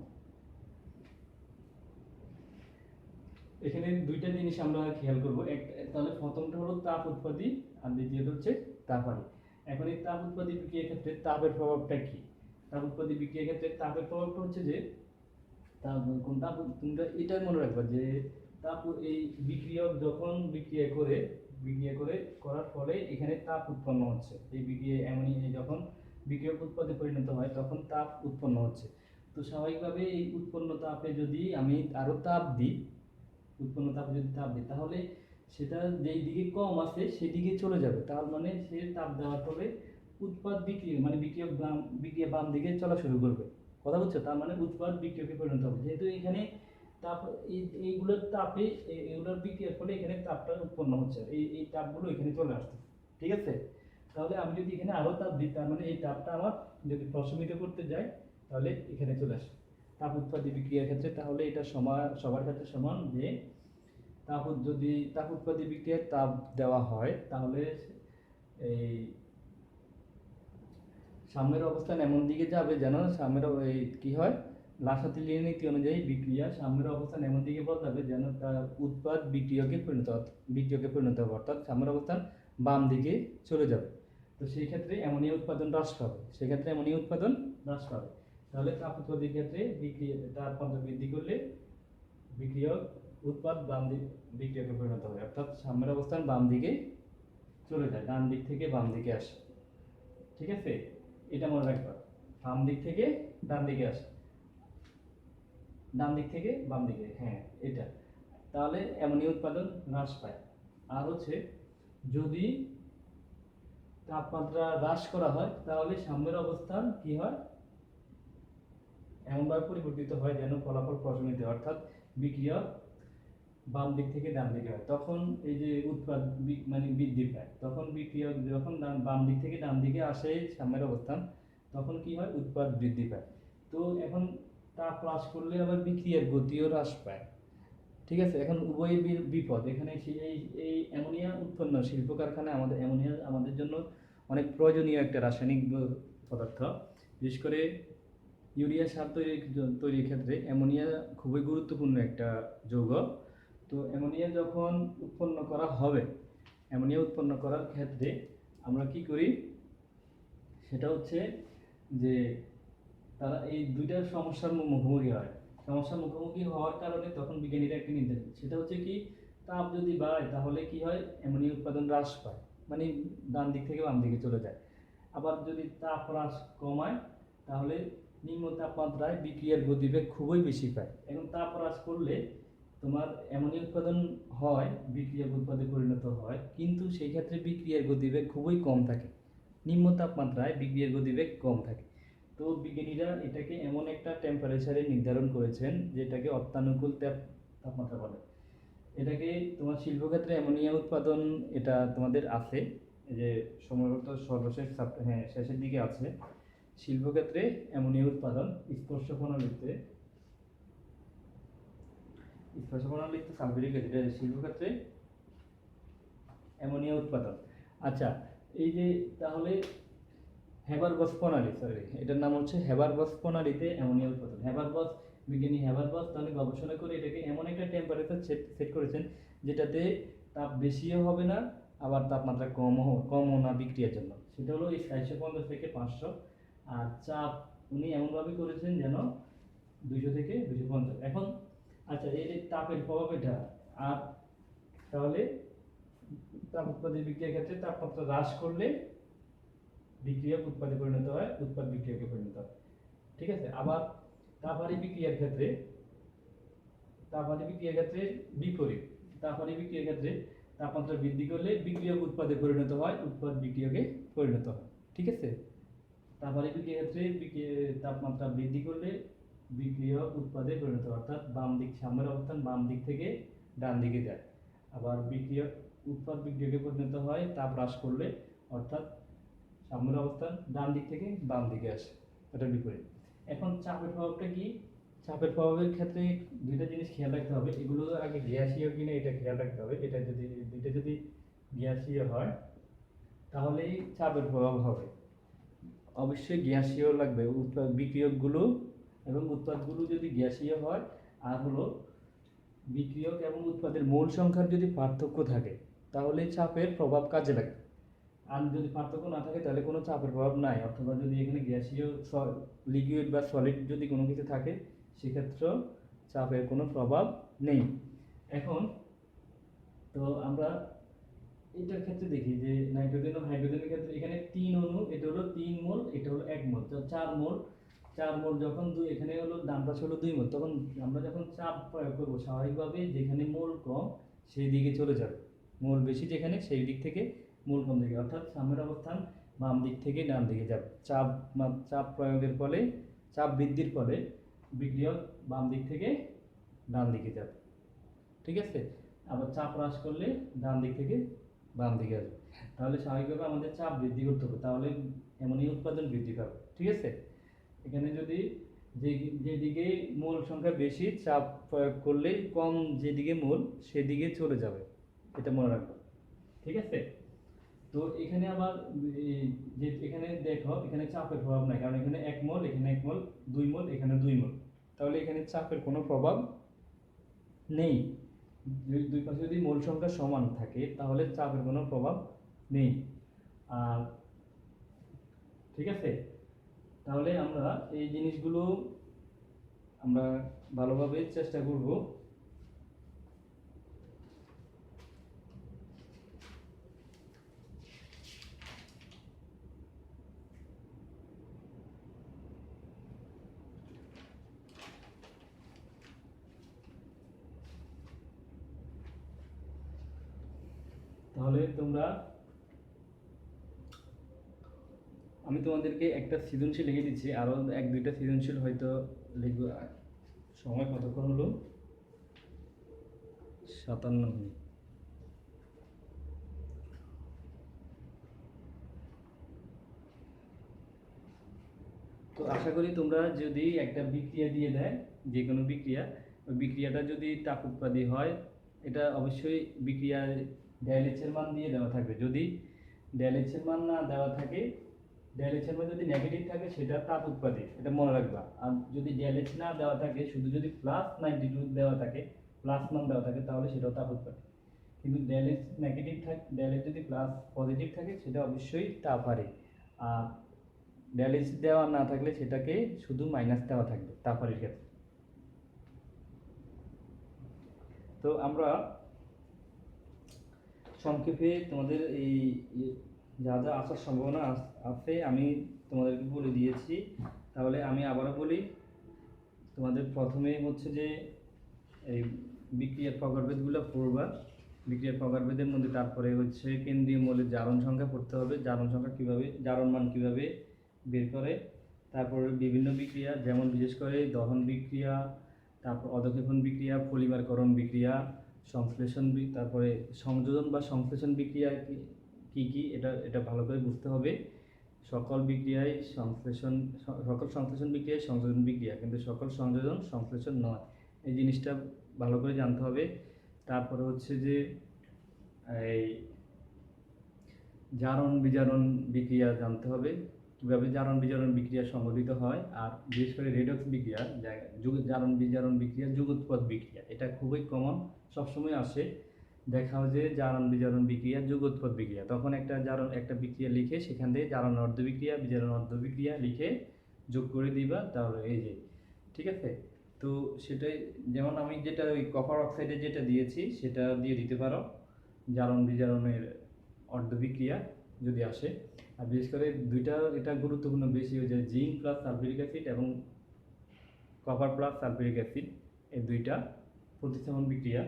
এখানে দুইটা জিনিস আমরা খেয়াল করব, তাহলে প্রথমটা হলো তাপ উৎপাদী আর দ্বিতীয়টা হচ্ছে তাপহারি। এখন এই তাপ উৎপাদী বিক্রিয়ার ক্ষেত্রে তাপের প্রভাবটা কি? তাপ উৎপাদী বিক্রিয়ার ক্ষেত্রে তাপের প্রভাবটা হচ্ছে যে কোনটা তোমরা এটা মনে রাখবা যে তাপ এই বিক্রিয়ক যখন বিক্রিয়া করার ফলে এখানে তাপ উৎপন্ন হচ্ছে। এই বিক্রিয়া অ্যামোনিয়া যখন বিক্রিয়ক উৎপাদে পরিণত হয় তখন তাপ উৎপন্ন হচ্ছে। তো স্বাভাবিকভাবে এই উৎপন্ন তাপে যদি আমি আরো তাপ দিই, তাহলে সেটা যেই দিকে কম আছে সেদিকে চলে যাবে। তার মানে সে তাপ দেওয়ার ফলে উৎপাদ বিক্রিয়া মানে বিক্রিয়া বাম দিকে চলা শুরু করবে। কথা বুঝছো? তার মানে উৎপাদ বিক্রিয়কে পরিণত হবে। যেহেতু এখানে তাপ এইগুলোর তাপে এগুলোর বিক্রিয়ার ফলে এখানে তাপটা উৎপন্ন হচ্ছে, এই তাপগুলো এখানে চলে আসছে। ঠিক আছে? তাহলে আমি যদি এখানে আরো তাপ দিই তার মানে এই তাপটা আমার যদি প্রশমিত করতে যায় তাহলে এখানে চলে আসে তাপ উৎপাদী বিক্রিয়ার ক্ষেত্রে। তাহলে এটা সবার ক্ষেত্রে সমান যে যদি তাপ উৎপাদী বিক্রিয়ায় তাপ দেওয়া হয় তাহলে এই সাম্যের অবস্থান এমন দিকে যাবে যেন সাম্যের এই কি হয় লাসাতিলির নীতি অনুযায়ী বিক্রিয়া সাম্যের অবস্থান এমন দিকে বদলাবে যেন তার উৎপাদ বিক্রিয়কে পরিণত হবে, অর্থাৎ সাম্যের অবস্থান বাম দিকে চলে যাবে। তো সেই ক্ষেত্রে অ্যামোনিয়া উৎপাদন হ্রাস পাবে। তাহলে তাপ উৎপাদনের ক্ষেত্রে তাপমাত্রা বৃদ্ধি করলে বিক্রিয়ক উৎপাদ বিক্রিয়কে পরিণত হয়, অর্থাৎ সাম্যের অবস্থান বাম দিকে চলে যায়, ডান দিক থেকে বাম দিকে আসে। ঠিক আছে? এটা মনে রাখবা, বাম দিক থেকে ডান দিকে আসে, ডান দিক থেকে বাম দিকে, হ্যাঁ এটা। তাহলে অ্যামোনিয়া উৎপাদন হ্রাস পায়। আর হচ্ছে যদি তাপমাত্রা হ্রাস করা হয় তাহলে সাম্যের অবস্থান কি হয় এমনভাবে পরিবর্তিত হয় যেন ফলাফল প্রশমিত, অর্থাৎ বিক্রিয়া বাম দিক থেকে ডান দিকে হয়। তখন এই যে উৎপাদ মানে বৃদ্ধি পায়, তখন বিক্রিয়া যখন বাম দিক থেকে ডান দিকে আসে সাম্যের অবস্থান তখন কি হয় উৎপাদ বৃদ্ধি পায়। তো এখন তাপ হ্রাস করলে আবার বিক্রিয়ার গতিও হ্রাস পায়। ঠিক আছে? এখন উভয় বিপদ এখানে। এই অ্যামোনিয়া উৎপন্ন শিল্প কারখানায় অ্যামোনিয়া আমাদের জন্য অনেক প্রয়োজনীয় একটা রাসায়নিক পদার্থ। বিশেষ করে ইউরিয়া সার তৈরির ক্ষেত্রে অ্যামোনিয়া খুবই গুরুত্বপূর্ণ একটা যৌগ। তো অ্যামোনিয়া যখন উৎপন্ন করা হবে, অ্যামোনিয়া উৎপন্ন করার ক্ষেত্রে আমরা কি করি সেটা হচ্ছে যে তারা এই দুইটার সমস্যার মুখোমুখি হয়। সমস্যার মুখোমুখি হওয়ার কারণে তখন বিজ্ঞানীরা একটা নির্দেশ, সেটা হচ্ছে কি তাপ যদি বাড়ে তাহলে কি হয় অ্যামোনিয়া উৎপাদন হ্রাস পায়, মানে ডান দিক থেকে বাম দিকে চলে যায়। আবার যদি তাপ হ্রাস কমায় তাহলে নিম্ন তাপমাত্রায় বিক্রিয়ার গতিবেগ খুবই বেশি পায়। এখন তাপ হ্রাস করলে তোমার অ্যামোনিয়া উৎপাদন হয়, বিক্রিয়া উৎপাদে পরিণত হয়, কিন্তু সেই ক্ষেত্রে বিক্রিয়ার গতিবেগ খুবই কম থাকে, নিম্ন তাপমাত্রায় বিক্রিয়ার গতিবেগ কম থাকে। তো বিজ্ঞানীরা এটাকে এমন একটা টেম্পারেচারে নির্ধারণ করেছেন যেটাকে অত্যানুকূল তাপমাত্রা বলে। এটাকে তোমার শিল্পক্ষেত্রে অ্যামোনিয়া উৎপাদন এটা তোমাদের আছে, এই যে সম্ভবত সর্বশেষ শেষের দিকে আছে শিল্পক্ষেত্রে অ্যামোনিয়া উৎপাদন স্পর্শ প্রণালীতে সালফিউরিক অ্যাসিড শিল্পক্ষেত্রে অ্যামোনিয়া উৎপাদন। আচ্ছা, এই যে তাহলে হেবারবস প্রণালী, এটার নাম হচ্ছে হেবারবস প্রণালীতে অ্যামোনিয়া উৎপাদন। বিজ্ঞানী হেবারবস তাহলে গবেষণা করে এটাকে এমন একটা টেম্পারেচার সেট করেছেন যেটাতে তাপ বেশিও হবে না আবার তাপমাত্রা কমও না বিক্রিয়ার জন্য। সেটা হলো এই 450 থেকে 500। আর চাপ উনি এমনভাবে করেছেন যেন 200 থেকে 250। এখন আচ্ছা, এই তাপের প্রভাব এটা। আর তাহলে তাপ উৎপাদন বিক্রিয়ার ক্ষেত্রে তাপমাত্রা হ্রাস করলে বিক্রিয়ক উৎপাদে পরিণত হয়, উৎপাদ বিক্রিয়কে পরিণত হয়। ঠিক আছে? আবার তাপহারী বিক্রিয়ার ক্ষেত্রে বিপরীত। তাপহারী বিক্রিয়ার ক্ষেত্রে তাপমাত্রা বৃদ্ধি করলে বিক্রিয়ক উৎপাদে পরিণত হয়, উৎপাদ বিক্রিয়কে পরিণত হয়। ঠিক আছে? তাপহারী বিক্রিয়ার ক্ষেত্রে তাপমাত্রা বৃদ্ধি করলে বিক্রিয়ক উৎপাদে পরিণত হয়, অর্থাৎ সাম্যের অবস্থান বাম দিক থেকে ডান দিকে যায়। আবার বিক্রিয়ক উৎপাদ বিক্রিয়কে পরিণত হয় তাপ হ্রাস করলে, অর্থাৎ সাম্যের অবস্থান ডান দিক থেকে বাম দিকে আসে, এটা বিপরীত। এখন চাপের প্রভাবটা কি? চাপের প্রভাবের ক্ষেত্রে দুইটা জিনিস খেয়াল রাখতে হবে। এগুলো আগে গ্যাসীয় কিনা এটা খেয়াল রাখতে হবে। দুইটা যদি গ্যাসীয় হয় তাহলেই চাপের প্রভাব হবে। অবশ্যই গ্যাসীয় লাগবে, বিক্রিয়কগুলো এবং উৎপাদগুলো যদি গ্যাসীয় হয়, আর হলো বিক্রিয়ক এবং উৎপাদের মোল সংখ্যার যদি পার্থক্য থাকে তাহলে চাপের প্রভাব কাজে লাগে। আর যদি পার্থক্য না থাকে তাহলে কোনো চাপের প্রভাব নাই, অথবা যদি এখানে গ্যাসীয় লিকুইড বা সলিড যদি কোনো কিছু থাকে সেক্ষেত্রেও চাপের কোনো প্রভাব নেই। এখন তো আমরা এটার ক্ষেত্রে দেখি যে নাইট্রোজেন ও হাইড্রোজেনের ক্ষেত্রে এখানে 3 অণু, এটা হলো 3 মোল, এটা হলো 1 মোল, তো 4 মোল। 4 মোল যখন এখানে হলো ডান পাশে হলো 2 মোল, তখন আমরা যখন চাপ প্রয়োগ করব স্বাভাবিকভাবে যেখানে মোল কম সেই দিকে চলে যাবে, মোল বেশি যেখানে সেই দিক থেকে মোল কম দিকে, অর্থাৎ সাম্যের অবস্থান বাম দিক থেকে ডান দিকে যাবে। চাপ প্রয়োগের ফলে, চাপ বৃদ্ধির ফলে বিক্রিয়ক বাম দিক থেকে ডান দিকে যাবে, ঠিক আছে। আবার চাপ হ্রাস করলে ডান দিক থেকে বাম দিকে আসবে। তাহলে স্বাভাবিকভাবে আমাদের চাপ বৃদ্ধি করতে হবে, তাহলে এমনই উৎপাদন বৃদ্ধি পাবে, ঠিক আছে। এখানে যদি যেদিকে মোল সংখ্যা বেশি চাপ প্রয়োগ করলে কম যেদিকে মোল সেদিকে চলে যাবে, এটা মনে রাখবো, ঠিক আছে। তো এখানে আবার যে এখানে দেখো এখানে চাপের প্রভাব নাই, কারণ এখানে 1 মোল, এখানে 1 মোল, 2 মোল, এখানে 2 মোল, তাহলে এখানে চাপের কোনো প্রভাব নেই। দুই পাশে যদি মোল সংখ্যা সমান থাকে তাহলে চাপের কোনো প্রভাব নেই। আর ঠিক আছে, তাহলে আমরা এই জিনিসগুলো আমরা ভালোভাবে চেষ্টা করব। তাহলে আমি তোমাদেরকে একটা সৃজনশীল লিখে দিচ্ছি, আরো 1-2টা সৃজনশীল হয়তো লিখব। সময় কতক্ষণ হলো? 57 মিনিট। তো আশা করি তোমরা যদি একটা বিক্রিয়া দিয়ে দেয়, যে কোনো বিক্রিয়া, ওই বিক্রিয়াটা যদি তাপ উৎপাদী হয়, এটা অবশ্যই বিক্রিয়ার ডেলএইচ এর মান দিয়ে দেওয়া থাকবে। যদি ডেলএইচ এর মান না দেওয়া থাকে, ডেলএইচ এর মান যদি নেগেটিভ থাকে সেটা তাপ উৎপাদী, এটা মনে রাখবা। আর যদি ডেলএইচ না দেওয়া থাকে, শুধু যদি +92 দেওয়া থাকে, প্লাস মান দেওয়া থাকে, তাহলে সেটাও তাপ উৎপাদী। কিন্তু ডেলএইচ নেগেটিভ থাকে, ডেলএইচ যদি পজিটিভ থাকে সেটা অবশ্যই তাপ হারে। আর ডেলএইচ দেওয়া না থাকলে সেটাকে শুধু মাইনাস দেওয়া থাকবে তাপহারের ক্ষেত্রে। তো আমরা সংক্ষেপে তোমাদের এই যা যা আসার সম্ভাবনা আছে আমি তোমাদেরকে বলে দিয়েছি। তাহলে আমি আবারও বলি, তোমাদের প্রথমে হচ্ছে যে এই বিক্রিয়ার প্রকারভেদগুলো পড়বা। বিক্রিয়ার প্রকারভেদের মধ্যে তারপরে হচ্ছে কেন্দ্রীয় মৌলের জারণ সংখ্যা পড়তে হবে, জারণ সংখ্যা কীভাবে, জারণ মান কীভাবে বের করে। তারপর বিভিন্ন বিক্রিয়া, যেমন বিশেষ করে দহন বিক্রিয়া, তারপর অধঃক্ষেপণ বিক্রিয়া, পলিমারকরণ বিক্রিয়া, সংশ্লেষণ, তারপরে সংযোজন বা সংশ্লেষণ বিক্রিয়া কি কি, এটা ভালো করে বুঝতে হবে। সকল বিক্রিয়ায় সংশ্লেষণ, সকল সংশ্লেষণ বিক্রিয়ায় সংযোজন বিক্রিয়া, কিন্তু সকল সংযোজন সংশ্লেষণ নয়, এই জিনিসটা ভালো করে জানতে হবে। তারপরে হচ্ছে যে এই জারণ বিজারণ বিক্রিয়া জানতে হবে, কীভাবে জারণ বিজারণ বিক্রিয়া সংঘটিত হয়। আর বিশেষ করে রেডক্স বিক্রিয়া, জারণ বিজারণ বিক্রিয়া, যুগোৎপাদ বিক্রিয়া, এটা খুবই কমন, সবসময় আসে। দেখাও যে জারণ বিজারণ বিক্রিয়া, যুগোৎপাদ বিক্রিয়া, তখন একটা বিক্রিয়া লিখে সেখান থেকে জারণ অর্ধ বিক্রিয়া, বিজারণ অর্ধ বিক্রিয়া লিখে যোগ করে দিবা, তাহলে এই যে, ঠিক আছে। তো সেটাই, যেমন আমি যেটা ওই কপার অক্সাইডে যেটা দিয়েছি সেটা দিয়ে দিতে পারো, জারণ বিজারণের অর্ধ বিক্রিয়া যদি আসে। আর বিশেষ করে এটা গুরুত্বপূর্ণ বেশি হয়ে যায়, জিঙ্ক প্লাস সালফিউরিক অ্যাসিড এবং কপার প্লাস সালফিউরিক অ্যাসিড, এই দুইটা প্রতিস্থাপন বিক্রিয়া,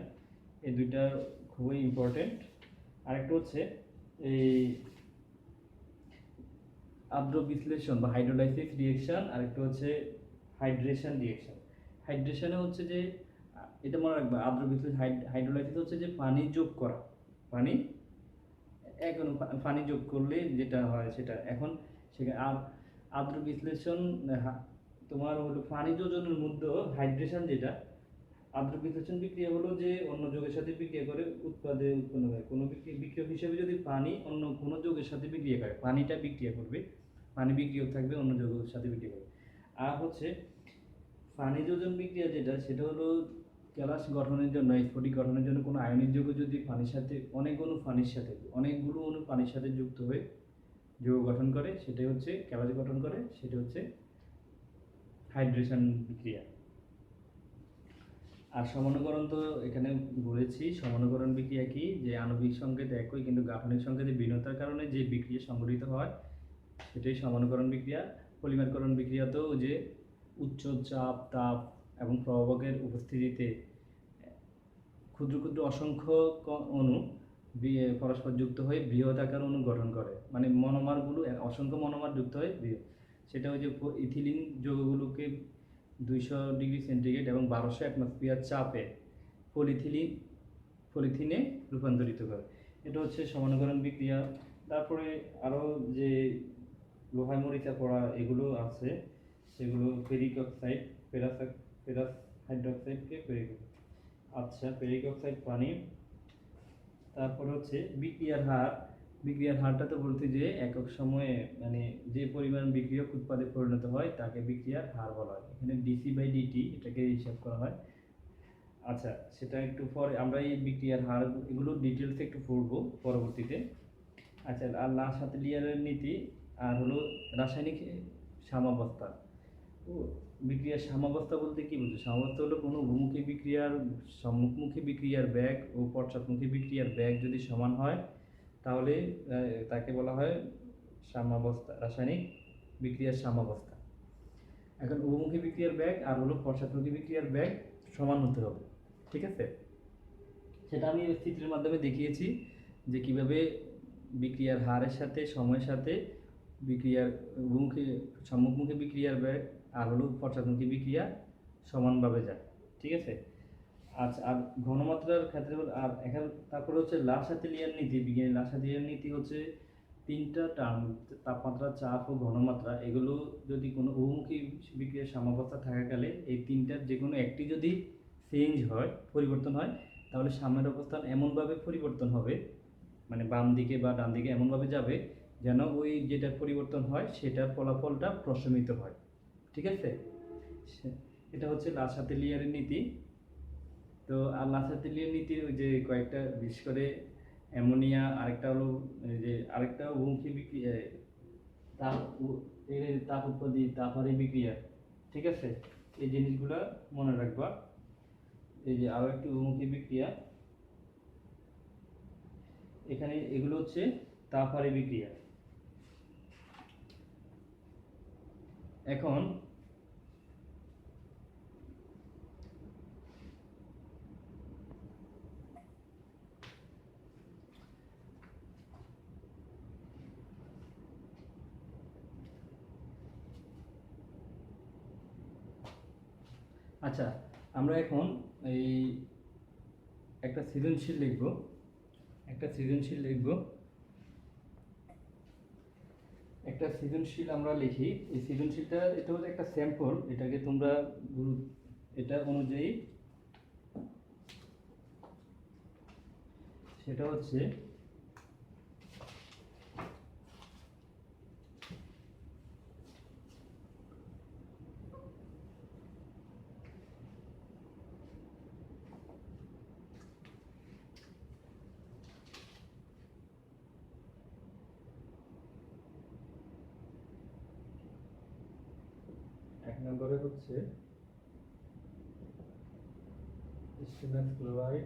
এই দুইটা খুবই ইম্পর্টেন্ট। আরেকটা হচ্ছে এই আদ্র বিশ্লেষণ বা হাইড্রোলাইসিস রিঅ্যাকশন, আরেকটা হচ্ছে হাইড্রেশন রিঅ্যাকশন। হাইড্রেশনে হচ্ছে যে, এটা মনে রাখবে, আদ্র বিশ্লেষণ, হাইড্রোলাইসিস হচ্ছে যে পানি যোগ করা, পানি যোগ করলে যেটা হয় সেটা। এখন সেখানে আদ্র বিশ্লেষণ তোমার হলো পানি যোজনের মধ্যে হাইড্রেশন, যেটা আদ্র বিয়োজন বিক্রিয়া হলো যে অন্য যৌগের সাথে বিক্রিয়া করে উৎপাদে উৎপন্ন হয়। কোনো বিক্রিয়ক হিসেবে যদি পানি অন্য কোনো যৌগের সাথে বিক্রিয়া করে, পানিটা বিক্রিয়া করবে, পানি বিক্রিয়ক থাকবে, অন্য যৌগের সাথে বিক্রিয়া করবে। আর হচ্ছে পানি যোজন বিক্রিয়া যেটা, সেটা হলো গ্যালাস গঠনের জন্য, স্ফটিক গঠনের জন্য কোনো আয়নিক যৌগ যদি পানির সাথে অনেকগুলো অণু পানির সাথে যুক্ত হয়ে যৌগ গঠন করে, সেটাই হচ্ছে গ্যালাস গঠন করে, সেটা হচ্ছে হাইড্রেশন বিক্রিয়া। আর সমানুকরণ তো এখানে বলেছি, সমানুকরণ বিক্রিয়া কি, যে আণবিক সংকেত একই কিন্তু গাঠনিক সংকেতে ভিন্নতার কারণে যে বিক্রিয়া সংঘটিত হয় সেটাই সমানুকরণ বিক্রিয়া। পলিমারকরণ বিক্রিয়াতেও যে উচ্চ চাপ, তাপ এবং প্রভাবকের উপস্থিতিতে ক্ষুদ্র ক্ষুদ্র অসংখ্য অণু পরস্পর যুক্ত হয়ে বৃহৎ আকার অণু গঠন করে, মানে মনোমারগুলো অসংখ্য মনোমার যুক্ত হয়ে বৃহৎ। সেটা ওই যে ইথিলিন যৌগগুলোকে 200 ডিগ্রি সেন্টিগ্রেড এবং 1200 অ্যাটমসফিয়ার চাপে পলিথিনে রূপান্তরিত করে। এটা হচ্ছে সমানুকরণ বিক্রিয়া। তারপরে আরও যে লোহায় মরিচা পড়া এগুলো আছে, সেগুলো ফেরিক অক্সাইড, ফেরাস হাইড্রোক্সাইডকে ফেরিক, আচ্ছা ফেরিক অক্সাইড পানি। তারপরে হচ্ছে বিক্রিয়ার হারটা তো বলতে যে একক সময়ে মানে যে পরিমাণ বিক্রিয়ক উৎপাদে পরিণত হয় তাকে বিক্রিয়ার হার বলা হয়। এখানে dc/dt এটাকে হিসাব করা হয়। আচ্ছা, সেটা একটু পরে আমরা এই বিক্রিয়ার হার এগুলো ডিটেলসে একটু পড়বো পরবর্তীতে। আচ্ছা, আর লা-শাতেলিয়ারের নীতি আর হলো রাসায়নিক সাম্যাবস্থা। ও বিক্রিয়ার সাম্যাবস্থা বলতে কি বুঝো? সাম্যাবস্থা হলো কোনো উভমুখী বিক্রিয়ার সম্মুখমুখী বিক্রিয়ার বেগ ও পশ্চাৎমুখী বিক্রিয়ার বেগ যদি সমান হয় তাহলে তাকে বলা হয় সাম্যাবস্থা, রাসায়নিক বিক্রিয়ার সাম্যাবস্থা। এখন উভমুখী বিক্রিয়ার বেগ আর হলো পশ্চাৎমুখী বিক্রিয়ার বেগ সমান হতে হবে, ঠিক আছে? সেটা আমি চিত্রের মাধ্যমে দেখিয়েছি যে কিভাবে বিক্রিয়ার হারের সাথে সময়ের সাথে বিক্রিয়ার সম্মুখমুখী বিক্রিয়ার বেগ আর হলো পশ্চাৎমুখী বিক্রিয়া সমানভাবে যায়, ঠিক আছে? আচ্ছা, আর ঘনমাত্রার ক্ষেত্রে আর এখন তারপরে হচ্ছে লা-শাতেলিয়ার নীতি। বিজ্ঞানী লা-শাতেলিয়ার নীতি হচ্ছে 3টা টার্ম, তাপমাত্রা, চাপ ও ঘনমাত্রা, এগুলো যদি কোনো উভমুখী বিক্রিয়ার সাম্যাবস্থা থাকাকালে এই তিনটার যে কোনো একটি যদি চেঞ্জ হয়, পরিবর্তন হয়, তাহলে সাম্যের অবস্থান এমনভাবে পরিবর্তন হবে, মানে বাম দিকে বা ডান দিকে এমনভাবে যাবে যেন ওই যেটা পরিবর্তন হয় সেটার ফলাফলটা প্রশমিত হয়, ঠিক আছে? এটা হচ্ছে লা-শাতেলিয়ারের নীতি। তো আর লা-শাতেলিয়ার নীতির ওই যে কয়েকটা, বিশেষ করে অ্যামোনিয়া, আরেকটা হলো যে আরেকটা উভমুখী বিক্রিয়া, তাপ উৎপত্তি, তাপহারী বিক্রিয়া, ঠিক আছে? এই জিনিসগুলো মনে রাখবা। এই যে আরও একটি উভমুখী বিক্রিয়া, এখানে এগুলো হচ্ছে তাপহারী বিক্রিয়া। এখন আচ্ছা, আমরা এখন এই একটা সৃজনশীল লিখব, একটা সৃজনশীল আমরা লিখি। এই সৃজনশীলটা, এটা হচ্ছে একটা স্যাম্পল, এটাকে তোমরা এটা অনুযায়ী, সেটা হচ্ছে এক নম্বরে হচ্ছে স্টিনাস ক্লোরাইড,